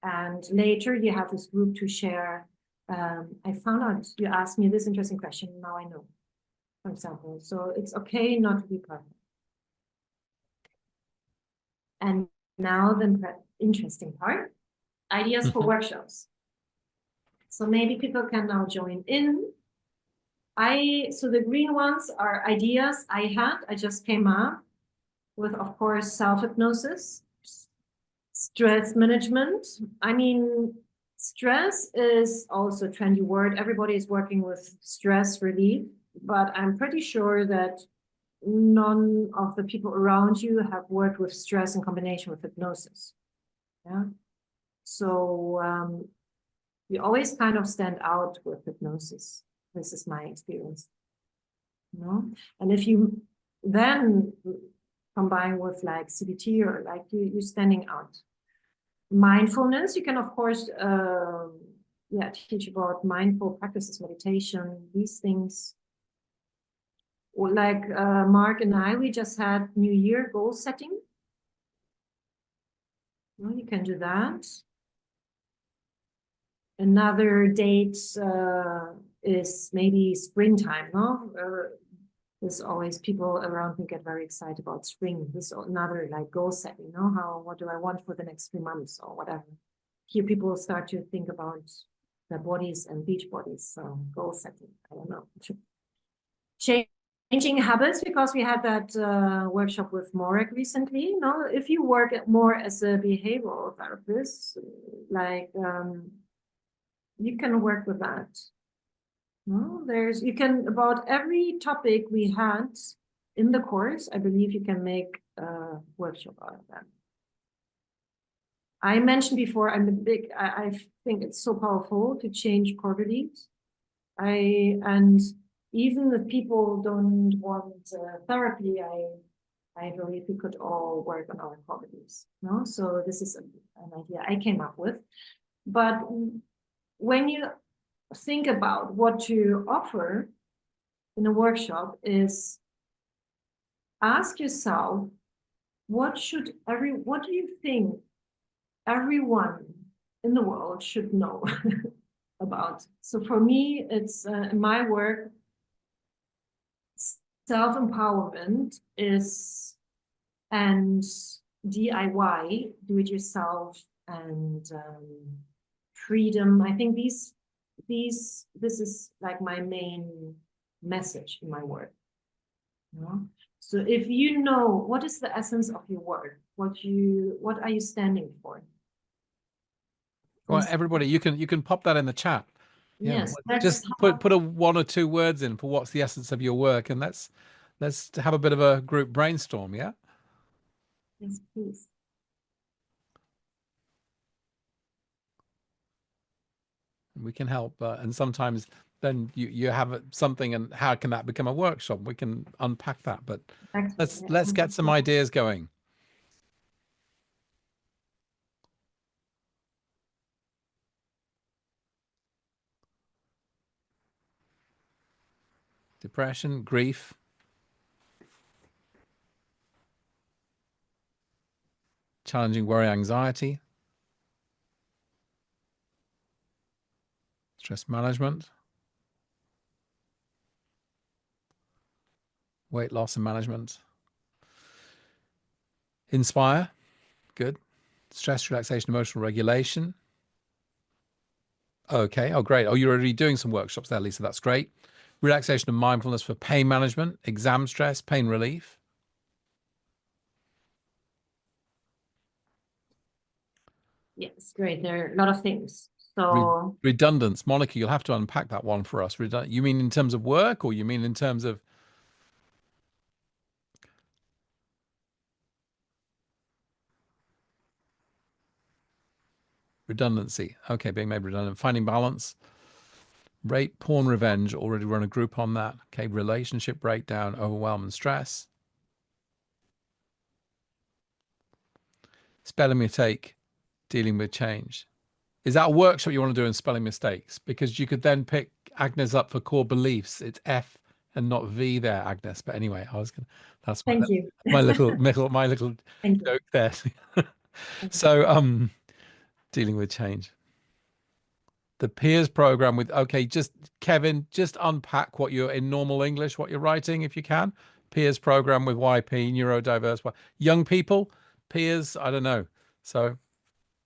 and later you have this group to share. I found out you asked me this interesting question. Now I know, for example. So it's okay not to be perfect. And now the interesting part, ideas for workshops. So maybe people can now join in. So the green ones are ideas I just came up with, of course, self-hypnosis, stress management. I mean, Stress is also a trendy word. Everybody is working with stress relief, but I'm pretty sure that none of the people around you have worked with stress in combination with hypnosis. Yeah. So you always kind of stand out with hypnosis. This is my experience. You know? And if you then combine with like CBT or like you're standing out. Mindfulness, you can of course teach about mindful practices, meditation, these things. Or like Mark and I, we just had New Year goal setting. Well, you can do that. Another date is maybe springtime, no? There's always people around me get very excited about spring. This is another like goal setting, you know, what do I want for the next 3 months or whatever. Here people start to think about their bodies and beach bodies, so goal setting, I don't know. Changing habits, because we had that workshop with Morek recently. You know, if you work more as a behavioral therapist, like you can work with that. No, you can, about every topic we had in the course, I believe you can make a workshop out of that. I mentioned before, I think it's so powerful to change core beliefs. And even if people don't want therapy, I believe we could all work on our core beliefs. No? So this is an idea I came up with. But when you think about what to offer in a workshop, is ask yourself, what do you think everyone in the world should know about? So for me, it's in my work, self-empowerment is, and DIY, do it yourself, and freedom. I think this is like my main message in my work. You know? So if you know what is the essence of your work, what are you standing for? Well, everybody, you can pop that in the chat. Yes, just put a 1 or 2 words in for what's the essence of your work, and let's have a bit of a group brainstorm. Yeah. Yes, please. We can help, and sometimes then you have something, and how can that become a workshop? We can unpack that, but let's get some ideas going. Depression, grief, challenging worry, anxiety, stress management, weight loss and management, inspire, good, stress, relaxation, emotional regulation. Okay, oh great. Oh, you're already doing some workshops there, Lisa. That's great. Relaxation and mindfulness for pain management, exam stress, pain relief. Yes, great. There are a lot of things. So Redundance, Monica, you'll have to unpack that one for us. You mean in terms of work, or you mean in terms of redundancy? Okay, being made redundant. Finding balance. Rape, porn, revenge. Already run a group on that. Okay, relationship breakdown, overwhelm and stress. Spelling mistake, dealing with change. Is that a workshop you want to do in spelling mistakes? Because you could then pick Agnes up for core beliefs. It's F and not V there, Agnes. But anyway, that's thank you. my little joke there. So dealing with change. The peers program with, okay, just Kevin, just unpack what you're in normal English, what you're writing if you can. Peers program with YP, neurodiverse, young people, peers, I don't know. So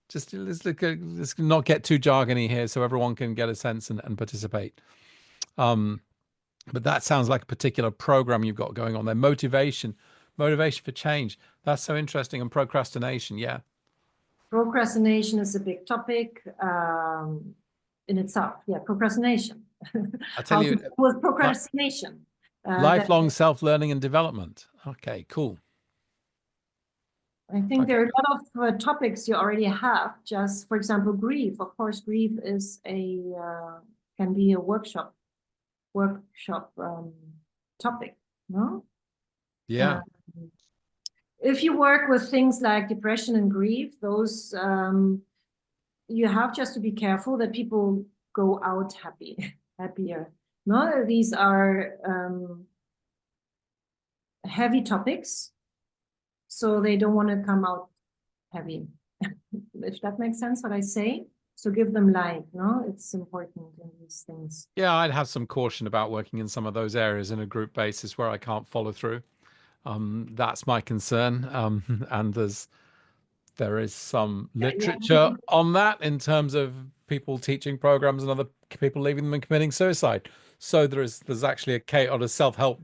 just let's not get too jargony here so everyone can get a sense and participate. But that sounds like a particular program you've got going on there. Motivation for change. That's so interesting. And procrastination, yeah. Procrastination is a big topic in itself. Yeah, procrastination. I tell How you, to deal with procrastination. lifelong self-learning and development. Okay, cool. I think Okay. there are a lot of topics you already have. Just, for example, grief. Of course, grief is can be a workshop topic, no? Yeah. If you work with things like depression and grief, those you have just to be careful that people go out happier. No, these are heavy topics, so they don't want to come out heavy. If that makes sense, what I say. So give them light, no? It's important in these things. Yeah, I'd have some caution about working in some of those areas in a group basis where I can't follow through. That's my concern. And there is some literature on that in terms of people teaching programs and other people leaving them and committing suicide. So there's actually a case on a self-help,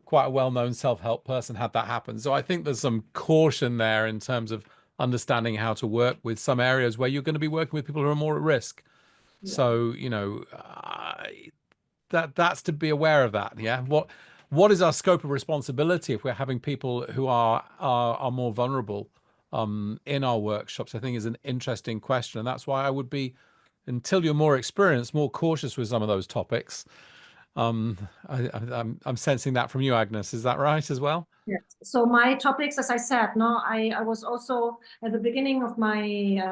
quite a well-known self-help person had that happen. So I think there's some caution there in terms of understanding how to work with some areas where you're going to be working with people who are more at risk. Yeah. So, that's to be aware of that. Yeah. What is our scope of responsibility if we're having people who are more vulnerable in our workshops? I think is an interesting question. And that's why I would be, until you're more experienced, more cautious with some of those topics. I'm sensing that from you, Agnes. Is that right as well? Yes. So my topics, as I said, no, I was also at the beginning of my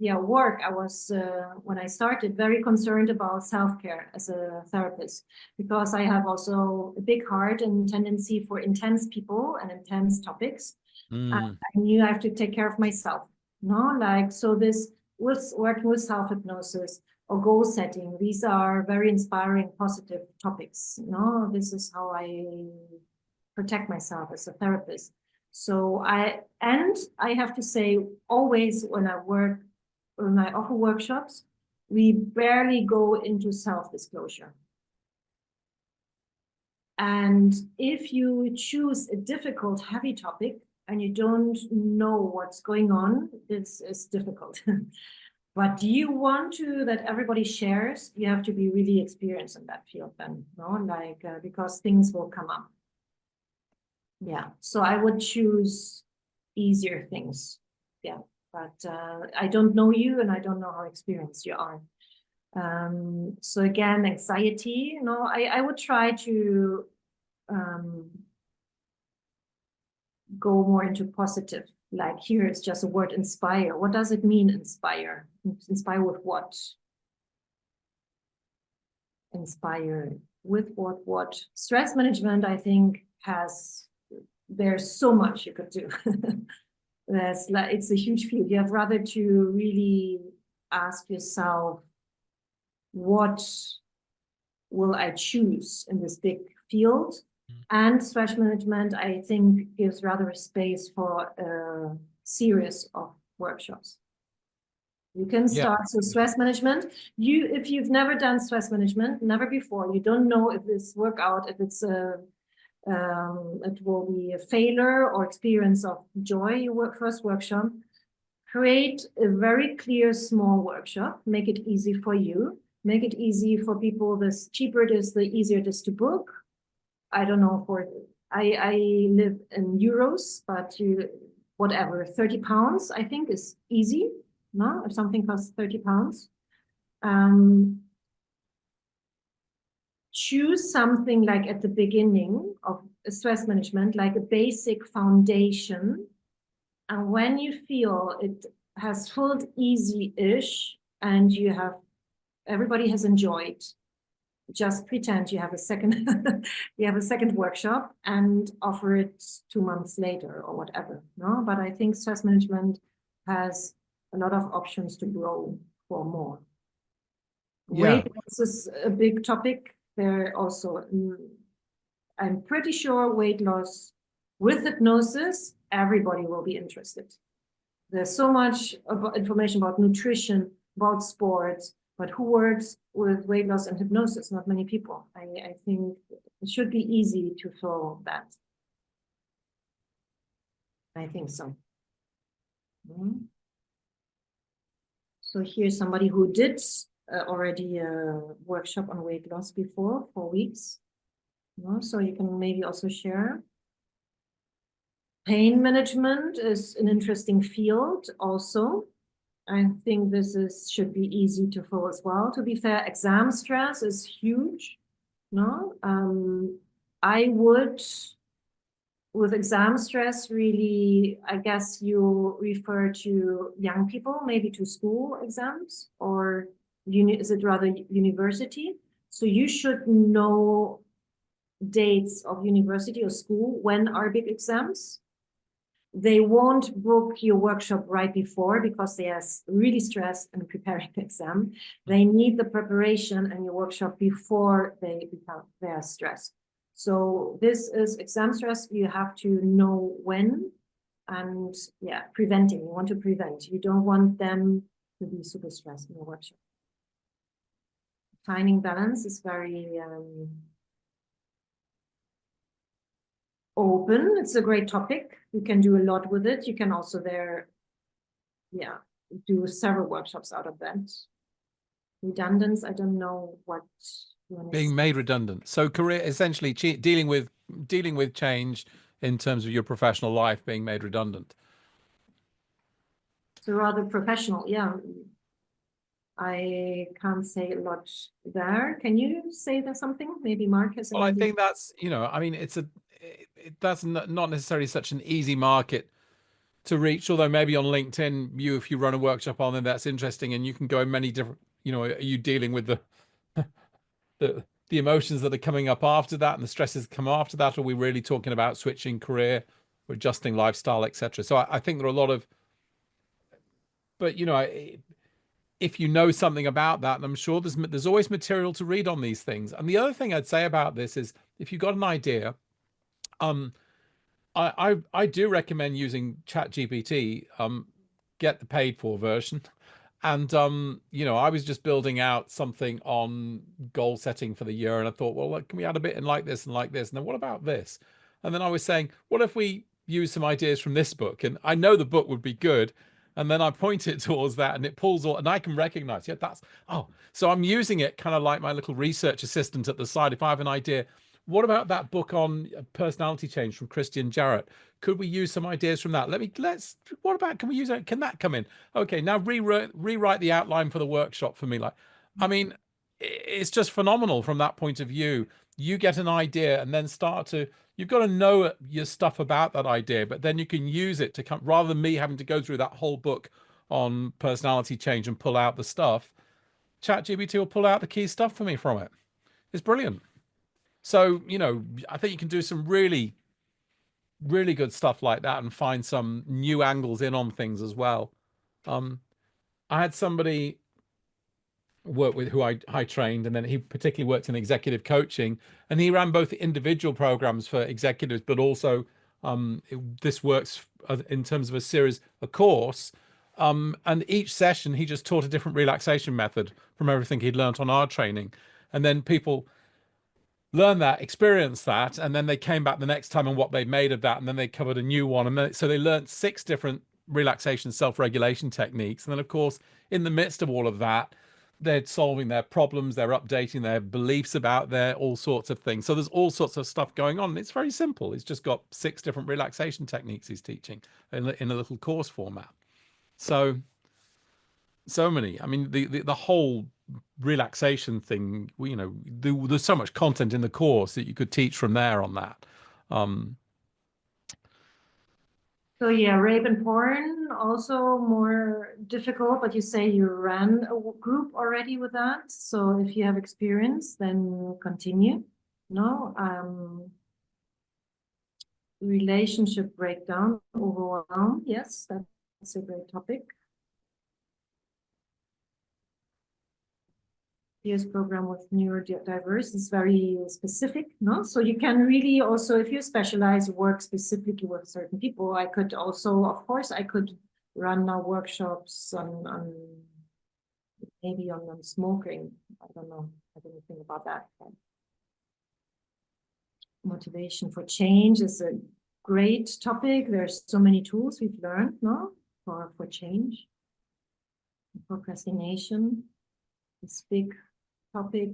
work. I was when I started very concerned about self-care as a therapist, because I have also a big heart and tendency for intense people and intense topics. I knew I have to take care of myself. No, like, so this was working with self-hypnosis or goal setting. These are very inspiring, positive topics. No, this is how I protect myself as a therapist. So I have to say, always when I offer workshops, we barely go into self-disclosure. And if you choose a difficult, heavy topic and you don't know what's going on, this is difficult. But you want that everybody shares, you have to be really experienced in that field then, no? Like, because things will come up. Yeah, so I would choose easier things. Yeah, but I don't know you and I don't know how experienced you are. So again, anxiety, I would try to go more into positive. Like here, it's just a word inspire. What does it mean, inspire? Inspire with what? Inspire with what? Stress management, I think, there's so much you could do. It's a huge field. You have rather to really ask yourself, what will I choose in this big field? And stress management, I think, gives rather a space for a series of workshops. You can start. So stress management, if you've never done stress management, never before, you don't know if this workout, if it's it will be a failure or experience of joy, your first workshop. Create a very clear small workshop, make it easy for you, make it easy for people. The cheaper it is, the easier it is to book. I don't know, I live in euros, but whatever, 30 pounds, I think is easy, no? If something costs 30 pounds. Choose something like at the beginning of stress management, like a basic foundation. And when you feel it has felt easy-ish and everybody has enjoyed, just pretend you have a second workshop and offer it 2 months later or whatever. No, but I think stress management has a lot of options to grow for more. Weight loss is a big topic. There also, I'm pretty sure weight loss with hypnosis, everybody will be interested. There's so much information about nutrition, about sports, but who works with weight loss and hypnosis? Not many people. I think it should be easy to fill that. I think so. So here's somebody who did already a workshop on weight loss before, 4 weeks. So you can maybe also share. Pain management is an interesting field also. I think this should be easy to follow as well. To be fair, exam stress is huge. I would, with exam stress, really, I guess you refer to young people, maybe to school exams, or is it rather university? So you should know dates of university or school when are big exams. They won't book your workshop right before because they are really stressed and preparing the exam. They need the preparation and your workshop before they are stressed. So this is exam stress. You have to know when, and yeah, preventing. You want to prevent. You don't want them to be super stressed in your workshop. Finding balance is very open. It's a great topic. You can do a lot with it. You can also do several workshops out of that. Redundance, I don't know what. Being made redundant. So career, essentially dealing with change in terms of your professional life being made redundant. So rather professional, yeah. I can't say a lot there. Can you say that something? Maybe Mark has an idea. I think that's, I mean, that's not necessarily such an easy market to reach, although maybe on LinkedIn, if you run a workshop on them, that's interesting, and you can go in many different, are you dealing with the emotions that are coming up after that and the stresses that come after that? Or are we really talking about switching career or adjusting lifestyle, etc.? So I think there are a lot of, but if you know something about that, and I'm sure there's always material to read on these things. And the other thing I'd say about this is, if you've got an idea, I do recommend using ChatGPT, get the paid for version. And, I was just building out something on goal setting for the year. And I thought, well, can we add a bit in like this and like this? And then what about this? And then I was saying, what if we use some ideas from this book? And I know the book would be good. And then I point it towards that and it pulls all, and I can recognize, so I'm using it kind of like my little research assistant at the side. If I have an idea, what about that book on personality change from Christian Jarrett? Could we use some ideas from that? What about, can we use it? Can that come in? Okay, now rewrite the outline for the workshop for me. I mean, it's just phenomenal from that point of view. You get an idea and then you've got to know your stuff about that idea, but then you can use it to come, rather than me having to go through that whole book on personality change and pull out the stuff. ChatGPT will pull out the key stuff for me from it. It's brilliant. So, I think you can do some really, really good stuff like that and find some new angles in on things as well. I had somebody work with who I trained, and then he particularly worked in executive coaching, and he ran both individual programs for executives, but also this works in terms of a course. And each session, he just taught a different relaxation method from everything he'd learned on our training. And then people learn that, experience that, and then they came back the next time and what they made of that, and then they covered a new one. And then, so they learned 6 different relaxation self-regulation techniques. And then, of course, in the midst of all of that, they're solving their problems, they're updating their beliefs about all sorts of things. So there's all sorts of stuff going on. It's very simple. It's just got 6 different relaxation techniques he's teaching in a little course format. So many. I mean, the whole relaxation thing, there's so much content in the course that you could teach from there on that. So yeah, rape and porn, also more difficult, but you say you ran a group already with that. So if you have experience, then continue. Relationship breakdown, overwhelm. Yes, that's a great topic. Year's program with neurodiverse is very specific, so you can really also, if you specialize, work specifically with certain people. I could also, of course, I could run now workshops on maybe on smoking. I don't know, I didn't think about that. Motivation for change is a great topic. There's so many tools we've learned for change. procrastination, this big topic.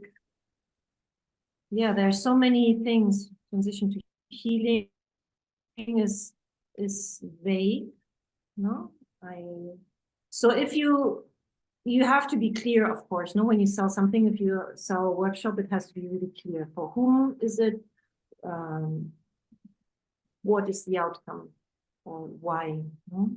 Yeah, there are so many things. Transition to healing is vague, no? So if you have to be clear, of course, no, when you sell something, if you sell a workshop, it has to be really clear for whom is it, what is the outcome, or why, no?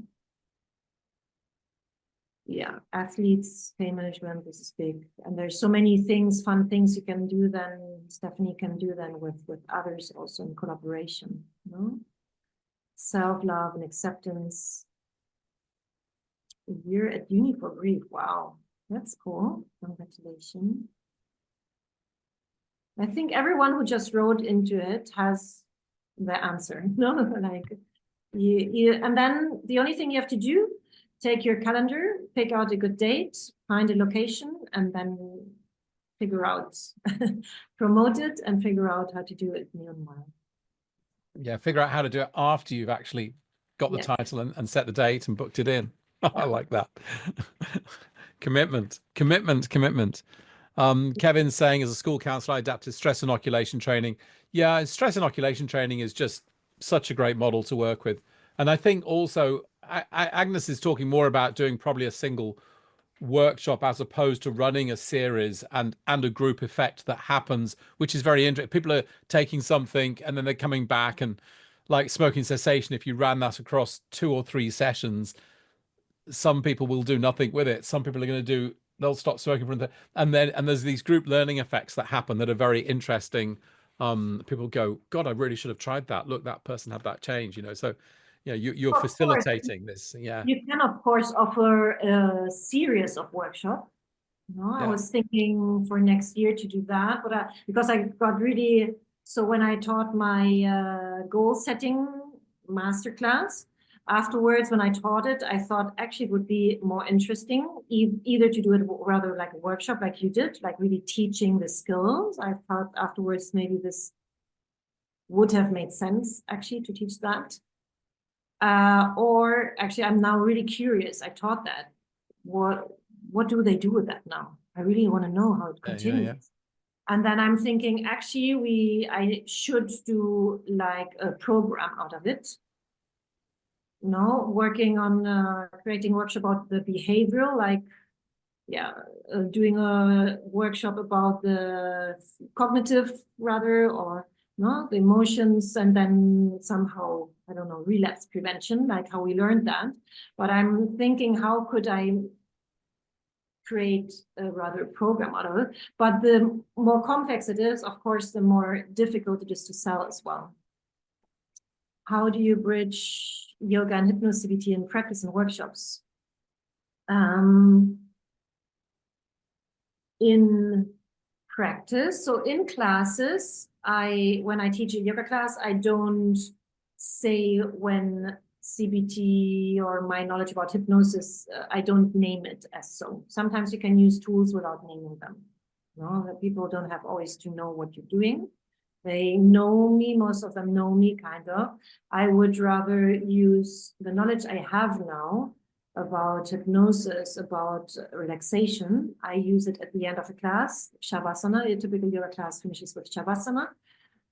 Yeah, athletes, pain management, this is big. And there's so many things, fun things you can do then, Stephanie can do then with others also in collaboration, no? Self-love and acceptance. A year at uni for grief. Wow, that's cool. Congratulations. I think everyone who just wrote into it has the answer. No, like and then the only thing you have to do, take your calendar, pick out a good date, find a location, and then figure out, promote it and figure out how to do it meanwhile. Yeah, figure out how to do it after you've actually got the title and set the date and booked it in. I like that. Commitment. Kevin's saying, as a school counselor, I adapted stress inoculation training. Yeah, stress inoculation training is just such a great model to work with. And I think also Agnes is talking more about doing probably a single workshop as opposed to running a series and a group effect that happens, which is very interesting. People are taking something and then they're coming back, and like smoking cessation, if you ran that across 2 or 3 sessions, some people will do nothing with it. Some people are going to they'll stop smoking from and there's these group learning effects that happen that are very interesting. People go, God, I really should have tried that. Look, that person had that change, you know. So yeah, you're facilitating this. Yeah. You can, of course, offer a series of workshops. No, I was thinking for next year to do that, but because I got really, so when I taught my goal setting masterclass, afterwards, when I taught it, I thought actually it would be more interesting either to do it rather like a workshop like you did, like really teaching the skills. I thought afterwards maybe this would have made sense actually to teach that. Or actually, I'm now really curious. I taught that. What do they do with that now? I really want to know how it continues. Yeah. And then I'm thinking, actually, I should do like a program out of it. No, working on creating a workshop about the behavioral, like, doing a workshop about the cognitive rather, or no, the emotions, and then somehow, I don't know, relapse prevention, like how we learned that. But I'm thinking, how could I create a rather program out of it? But the more complex it is, of course, the more difficult it is to sell as well. How do you bridge yoga and Hypno-CBT in practice and workshops? In practice, so in classes, when I teach a yoga class, I don't say when CBT or my knowledge about hypnosis, I don't name it as so. Sometimes you can use tools without naming them. No, that people don't have always to know what you're doing. They know me, most of them know me, kind of. I would rather use the knowledge I have now about hypnosis, about relaxation. I use it at the end of a class, Shavasana. A typical yoga class finishes with Shavasana.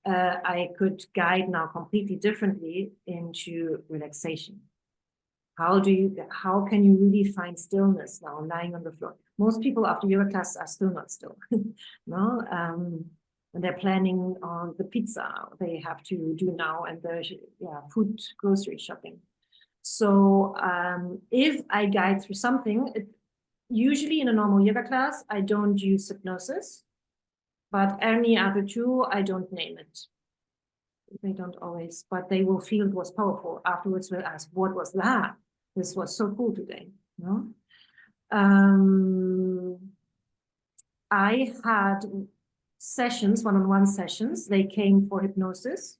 I could guide now completely differently into relaxation. How can you really find stillness now lying on the floor? Most people after yoga class are still not still. No, and they're planning on the pizza they have to do now and the food grocery shopping. So if I guide through something, usually in a normal yoga class, I don't use hypnosis, but any other tool, I don't name it. They don't always, but they will feel it was powerful. Afterwards, we'll ask, what was that? This was so cool today. No? I had sessions, one-on-one sessions. They came for hypnosis,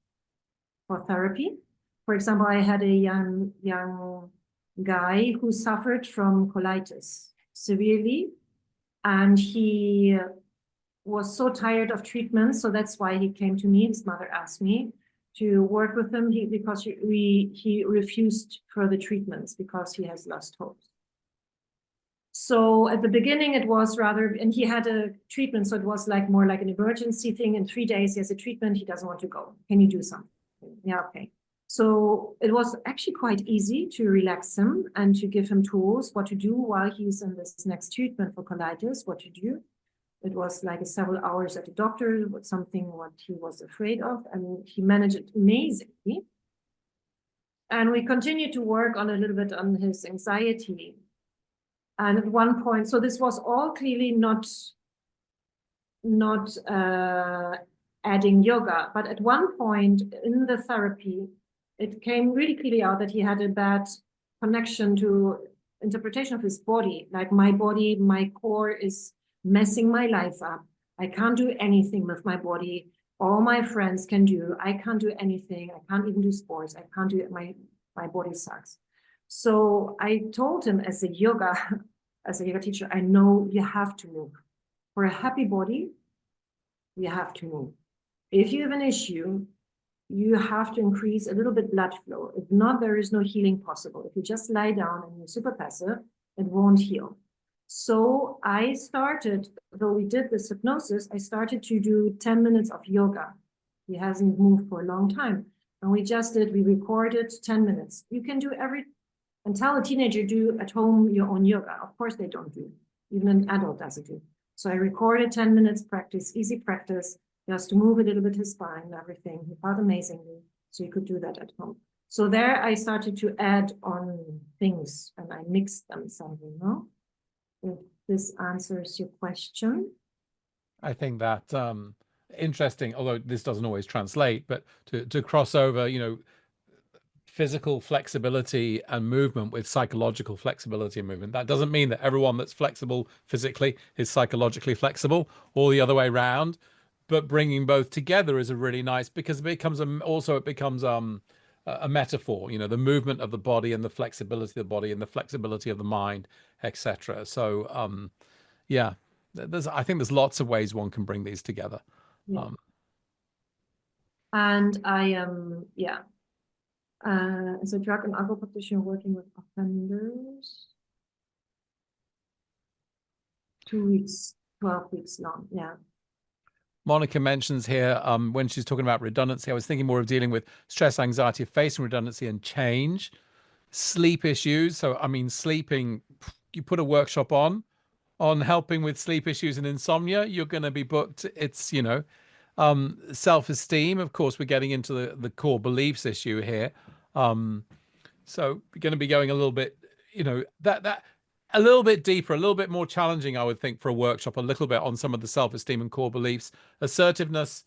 for therapy. For example, I had a young guy who suffered from colitis severely, and he was so tired of treatment, so that's why he came to me. His mother asked me to work with him because he refused further treatments because he has lost hope. So at the beginning, it was rather, and he had a treatment, so it was like more like an emergency thing. In 3 days, he has a treatment. He doesn't want to go. Can you do something? Yeah, okay. So it was actually quite easy to relax him and to give him tools what to do while he's in this next treatment for colitis, what to do. It was like several hours at the doctor, something what he was afraid of, and he managed it amazingly. And we continued to work on a little bit on his anxiety. And at one point, so this was all clearly not adding yoga, but at one point in the therapy, it came really clearly out that he had a bad connection to interpretation of his body. Like, my body, my core is messing my life up. I can't do anything with my body. All my friends can do. I can't do anything. I can't even do sports. I can't do it. My body sucks. So I told him, as a yoga teacher, I know you have to move. For a happy body, you have to move. If you have an issue, you have to increase a little bit blood flow. If not, there is no healing possible. If you just lie down and you're super passive, it won't heal. So I started, though we did this hypnosis, I started to do 10 minutes of yoga. He hasn't moved for a long time. And we recorded 10 minutes. You can do and tell a teenager do at home your own yoga. Of course they don't do. Even an adult doesn't do. So I recorded 10 minutes practice, easy practice, just to move a little bit his spine and everything. He felt amazingly. So you could do that at home. So there I started to add on things and I mixed them somehow, no? If this answers your question. I think that interesting, although this doesn't always translate, but to cross over, you know, physical flexibility and movement with psychological flexibility and movement. That doesn't mean that everyone that's flexible physically is psychologically flexible, or the other way around. But bringing both together is a really nice, because it becomes a metaphor. You know, the movement of the body and the flexibility of the body and the flexibility of the mind, etc. So yeah, I think there's lots of ways one can bring these together. Yeah. And I as a drug and alcohol practitioner working with offenders, 2 weeks, 12 weeks long. Yeah. Monica mentions here when she's talking about redundancy, I was thinking more of dealing with stress, anxiety, facing redundancy and change, sleep issues. So, I mean, sleeping, you put a workshop on helping with sleep issues and insomnia, you're going to be booked. It's, you know, self-esteem. Of course, we're getting into the core beliefs issue here. So we're going to be going a little bit, you know, that a little bit deeper, a little bit more challenging, I would think, for a workshop, a little bit on some of the self-esteem and core beliefs. Assertiveness,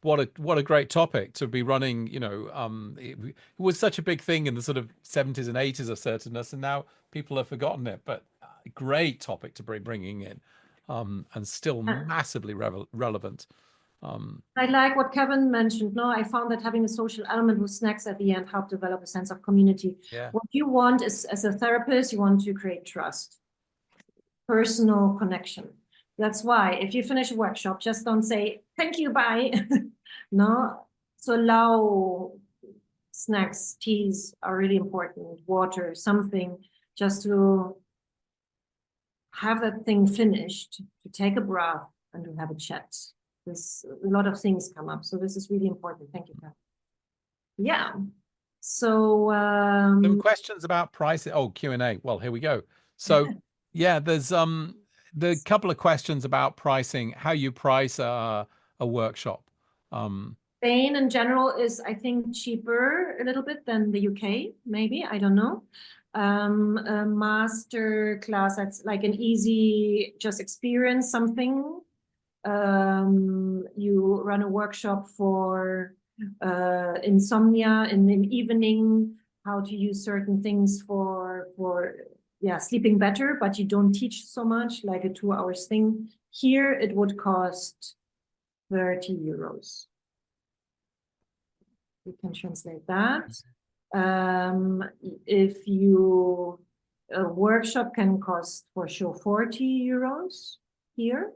what a great topic to be running. You know, it was such a big thing in the sort of 70s and 80s, assertiveness, and now people have forgotten it. But a great topic to be bringing in, and still massively relevant. I like what Kevin mentioned. No, I found that having a social element with snacks at the end helped develop a sense of community. Yeah. What you want is, as a therapist, you want to create trust, personal connection. That's why if you finish a workshop, just don't say, thank you, bye. No, so allow snacks, teas are really important, water, something, just to have that thing finished, to take a breath and to have a chat. There's a lot of things come up, so this is really important. Thank you, Kat. Yeah. So some questions about pricing. Oh, Q&A. Well, here we go. So yeah, there's the couple of questions about pricing, how you price a workshop. Spain in general is, I think, cheaper a little bit than the UK, maybe, I don't know. A master class that's like an easy, just experience something. You run a workshop for insomnia in the evening, how to use certain things for sleeping better, but you don't teach so much, like a 2 hours thing. Here it would cost 30 euros. We can translate that. If a workshop can cost for sure 40 euros here.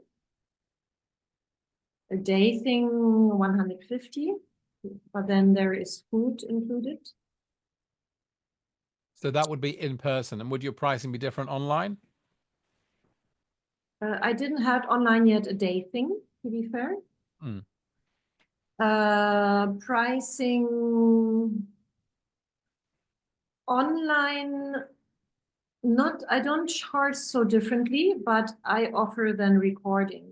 A day thing, 150, but then there is food included. So that would be in person. And would your pricing be different online? I didn't have online yet a day thing, to be fair. Mm. Pricing online, not, I don't charge so differently, but I offer then recording.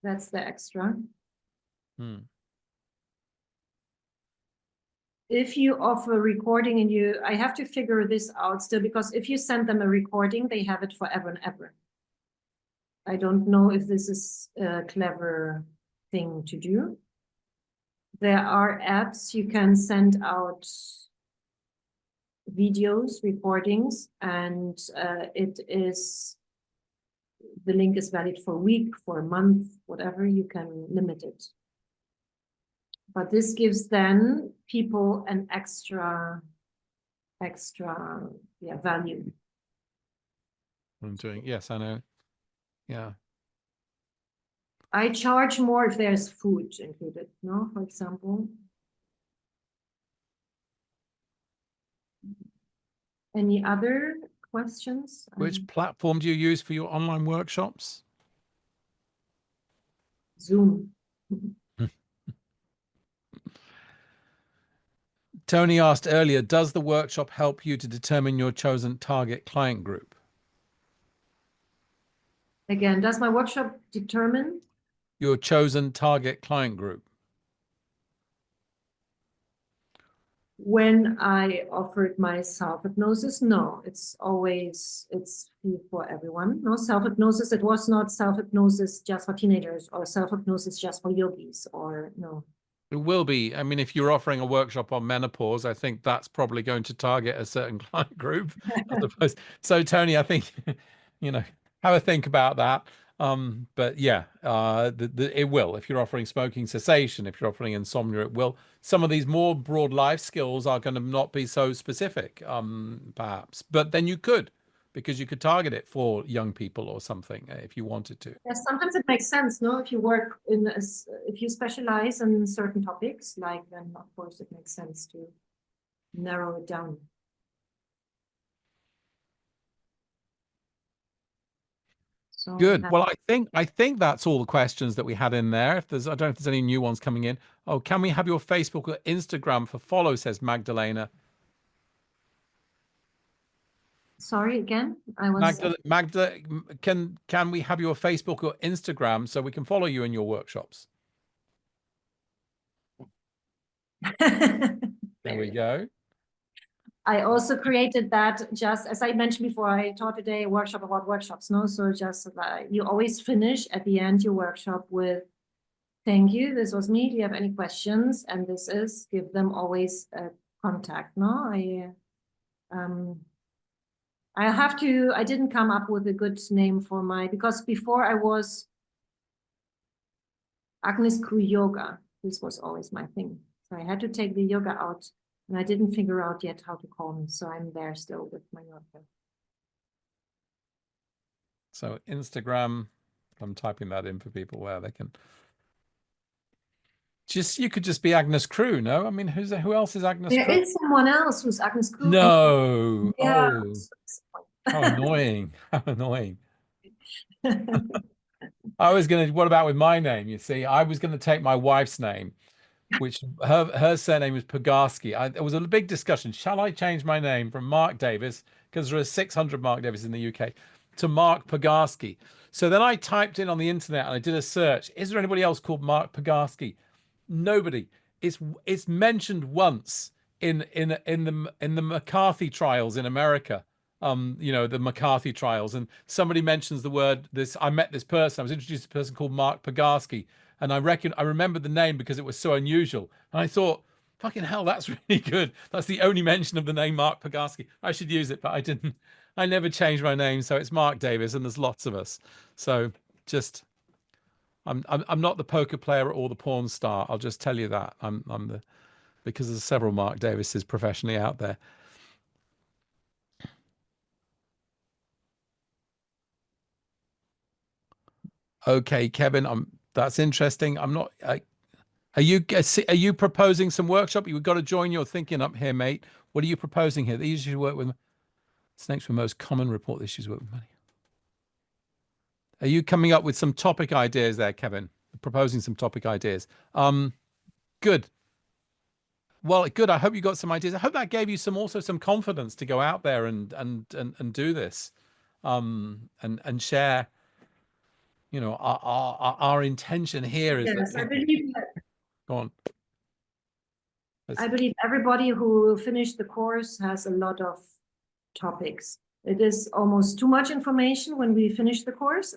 That's the extra. Mm. If you offer recording and I have to figure this out still, because if you send them a recording, they have it forever and ever. I don't know if this is a clever thing to do. There are apps you can send out videos, recordings, and the link is valid for a week, for a month, whatever, you can limit it. But this gives then people an extra value. I'm doing, yes, I know. Yeah. I charge more if there's food included, no, for example. Any other questions? Which platform do you use for your online workshops? Zoom. Tony asked earlier, does the workshop help you to determine your chosen target client group? Again, does my workshop determine? Your chosen target client group. When I offered my self-hypnosis, no, it's free for everyone. No, self-hypnosis, it was not self-hypnosis just for teenagers or self-hypnosis just for yogis, or no. It will be. I mean, if you're offering a workshop on menopause, I think that's probably going to target a certain client group, I suppose. So, Tony, I think, have a think about that. But yeah, it will. If you're offering smoking cessation, if you're offering insomnia, it will. Some of these more broad life skills are going to not be so specific, perhaps. But then you could, because you could target it for young people or something if you wanted to. Yes, sometimes it makes sense, no? If you work if you specialize in certain topics, like, then of course it makes sense to narrow it down. So Good. Well, I think that's all the questions that we had in there. I don't know if there's any new ones coming in. Oh, can we have your Facebook or Instagram for follow, says Magdalena. Sorry again, I was. Magda, can we have your Facebook or Instagram so we can follow you in your workshops? There we go. I also created that, just as I mentioned before, I taught today a workshop about workshops, no? So just you always finish at the end your workshop with, thank you, this was me, do you have any questions? And this is, give them always a contact, no? I didn't come up with a good name for because before I was Agnes Kru Yoga. This was always my thing. So I had to take the yoga out, and I didn't figure out yet how to call me. So I'm there still with my yoga. So Instagram, I'm typing that in for people where they can. You could just be Agnes Kru, no? I mean, who else is Agnes Kru? There is someone else who's Agnes Kru. No. Yeah. Oh, how annoying. How annoying. What about with my name? You see, I was going to take my wife's name, which her surname is Pagarsky. There was a big discussion. Shall I change my name from Mark Davis, because there are 600 Mark Davis in the UK, to Mark Pagarsky? So then I typed in on the internet and I did a search. Is there anybody else called Mark Pagarsky? Nobody. It's mentioned once in the McCarthy trials in America. The McCarthy trials, and somebody mentions the word this. I met this person. I was introduced to a person called Mark Pagarsky, and I remembered the name because it was so unusual. And I thought, fucking hell, that's really good. That's the only mention of the name Mark Pagarsky. I should use it, but I didn't. I never changed my name, so it's Mark Davis, and there's lots of us. So just, I'm not the poker player or the porn star. I'll just tell you that. Because there's several Mark Davises professionally out there. Okay, Kevin, that's interesting. I'm not. Are you proposing some workshop? You've got to join your thinking up here, mate. What are you proposing here? They usually work with snakes. For most common report issues work with money. Are you coming up with some topic ideas there, Kevin? Proposing some topic ideas. Good. Well, good. I hope you got some ideas. I hope that gave you some confidence to go out there and do this, and share. You know, our intention here is that. Yes, I believe Go on. I believe everybody who finished the course has a lot of topics. It is almost too much information when we finish the course.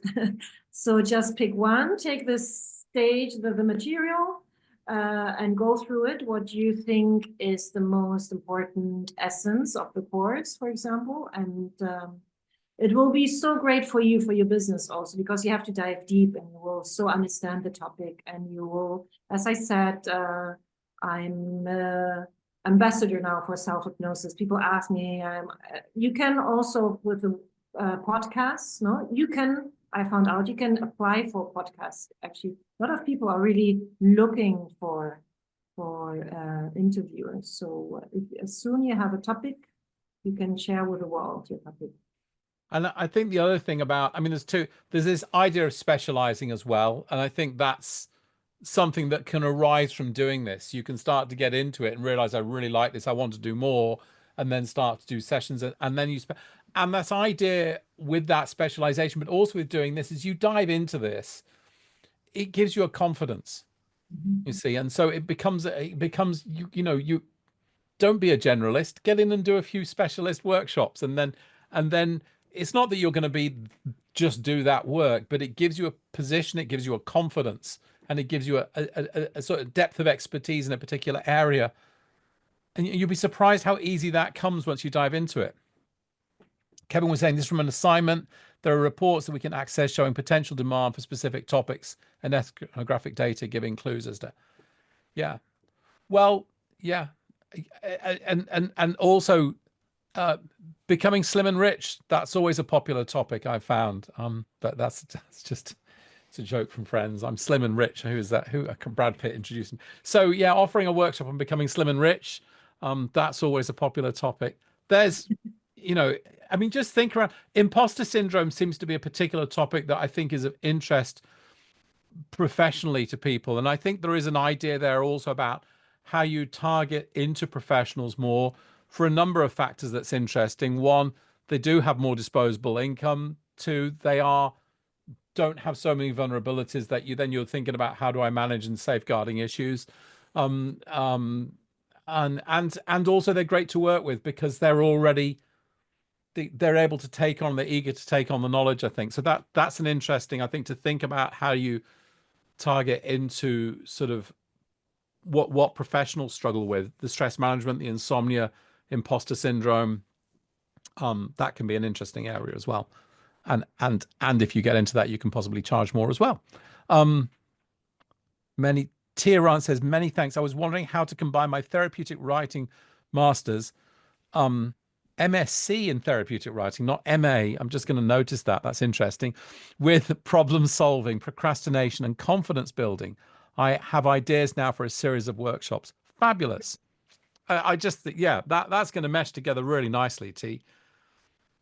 So just pick one, take this stage, the material, and go through it. What do you think is the most important essence of the course, for example? And it will be so great for you, for your business also, because you have to dive deep and you will so understand the topic. And you will, as I said, I'm ambassador now for self-hypnosis. People ask me, you can also with the podcasts, no? You can, I found out you can apply for podcasts. Actually, a lot of people are really looking for interviewers. So as soon you have a topic, you can share with the world your topic. And I think the other thing about, I mean, there's this idea of specializing as well. And I think that's something that can arise from doing this. You can start to get into it and realize, I really like this, I want to do more, and then start to do sessions. And then and that's idea with that specialization, but also with doing this, is you dive into this, it gives you a confidence, you see. And so it becomes, you know, you don't be a generalist, get in and do a few specialist workshops. And then it's not that you're going to be just do that work, but it gives you a position, it gives you a confidence, and it gives you a sort of depth of expertise in a particular area. And you'll be surprised how easy that comes once you dive into it. Kevin was saying this from an assignment. There are reports that we can access showing potential demand for specific topics and ethnographic data giving clues as to, yeah. Well, yeah. And also becoming slim and rich. That's always a popular topic I've found. But that's just, it's a joke from Friends. I'm slim and rich. Who is that? Who? Brad Pitt introduced me. So yeah, offering a workshop on becoming slim and rich. That's always a popular topic. There's, you know, I mean, just think around. Imposter syndrome seems to be a particular topic that I think is of interest professionally to people. And I think there is an idea there also about how you target into professionals more for a number of factors that's interesting. One, they do have more disposable income. Two, they don't have so many vulnerabilities that you're thinking about, how do I manage and safeguarding issues. And also they're great to work with because they're already, they're able to take on, they're eager to take on the knowledge, I think. So that's an interesting, I think, to think about how you target into sort of what professionals struggle with, the stress management, the insomnia, imposter syndrome. That can be an interesting area as well. And if you get into that, you can possibly charge more as well. Tiran says, many thanks. I was wondering how to combine my therapeutic writing master's, MSc in therapeutic writing, not MA. I'm just going to notice that. That's interesting. With problem solving, procrastination, and confidence building. I have ideas now for a series of workshops. Fabulous. I just think, yeah, that's going to mesh together really nicely, T.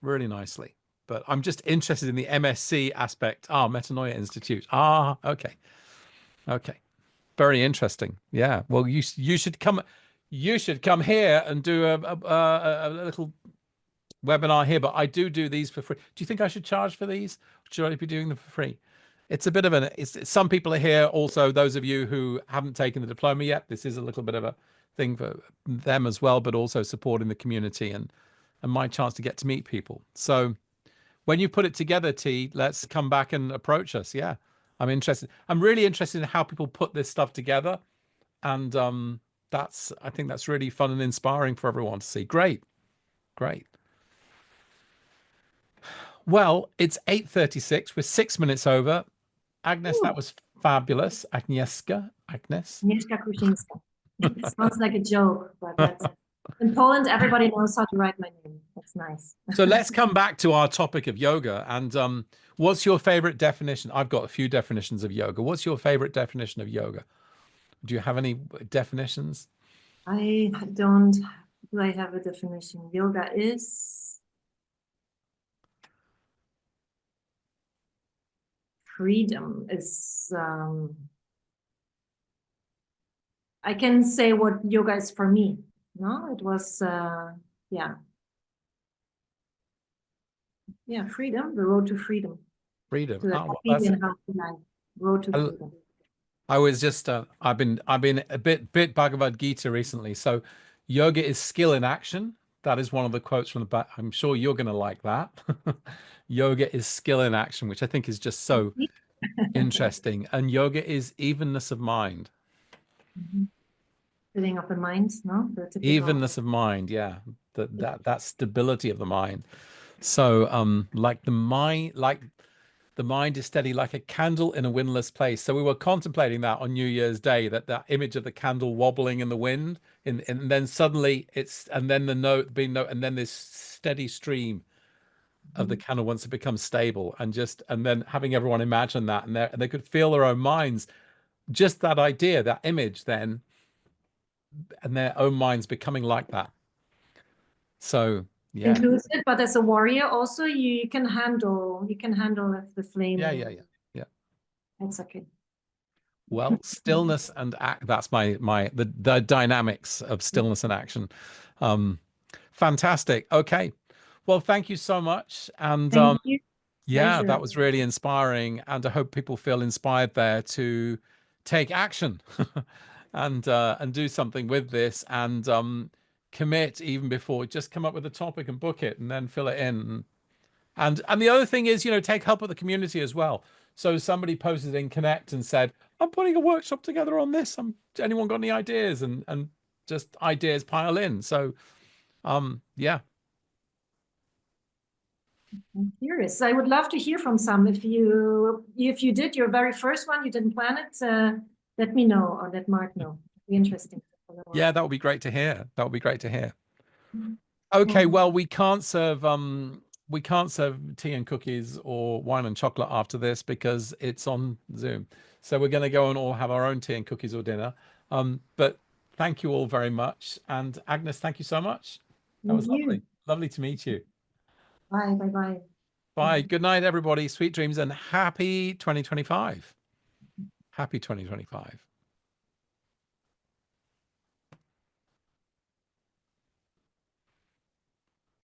Really nicely. But I'm just interested in the MSc aspect. Metanoia Institute. Okay. Okay. Very interesting. Yeah. Well, you should come. You should come here and do a little webinar here. But I do these for free. Do you think I should charge for these? Should I be doing them for free? It's a bit of some people are here. Also, those of you who haven't taken the diploma yet, this is a little bit of a thing for them as well, but also supporting the community and my chance to get to meet people. So when you put it together, T, let's come back and approach us. Yeah, I'm interested. I'm really interested in how people put this stuff together. And I think that's really fun and inspiring for everyone to see. Great. Great. Well, it's 8:36. We're 6 minutes over. Agnes, that was fabulous. Agnes. Agnieszka Kruszynska. It sounds like a joke, but that's in Poland, everybody knows how to write my name. That's nice. So let's come back to our topic of yoga. And what's your favorite definition? I've got a few definitions of yoga. What's your favorite definition of yoga? Do you have any definitions? I don't. Do I have a definition? Yoga is freedom is, I can say what yoga is for me. No, it was, yeah. Yeah, freedom, the road to freedom. Freedom. To the Oh, well, happy and healthy life. Road to freedom. I was just I've been a bit Bhagavad Gita recently. So yoga is skill in action. That is one of the quotes from the back. I'm sure you're going to like that. Yoga is skill in action, which I think is just so interesting. And yoga is evenness of mind. Filling of the mind, no? The typical. Evenness of mind, yeah. That stability of the mind. So like the mind is steady like a candle in a windless place. So we were contemplating that on New Year's Day, that image of the candle wobbling in the wind, and then suddenly and then the note being note, and then this steady stream of the candle once it becomes stable, and then having everyone imagine that, and they could feel their own minds, just that idea, that image, then, and their own minds becoming like that. So yeah, Inclusive, but as a warrior also you can handle if the flame. yeah. That's okay. Well, stillness and act, that's the dynamics of stillness and action. Fantastic. Okay. Well, thank you so much. And Thank you. yeah, Pleasure. that was really inspiring. And I hope people feel inspired there to take action and do something with this, and commit even before. Just come up with a topic and book it and then fill it in. And the other thing is, take help of the community as well. So somebody posted in Connect and said, I'm putting a workshop together on this. Anyone got any ideas? And just ideas pile in. So yeah. I'm curious. I would love to hear from some. If you did your very first one, you didn't plan it, let me know, or let Mark know. It'd be interesting. Yeah, that would be great to hear. That would be great to hear. Mhm. Okay, Yeah. well, we can't serve tea and cookies or wine and chocolate after this because it's on Zoom. So we're going to go and all have our own tea and cookies or dinner. But thank you all very much. And Agnes, thank you so much. That Thank was lovely. you. Lovely to meet you. Bye. Bye. Bye. Bye. Good night, everybody. Sweet dreams and happy 2025. Happy 2025.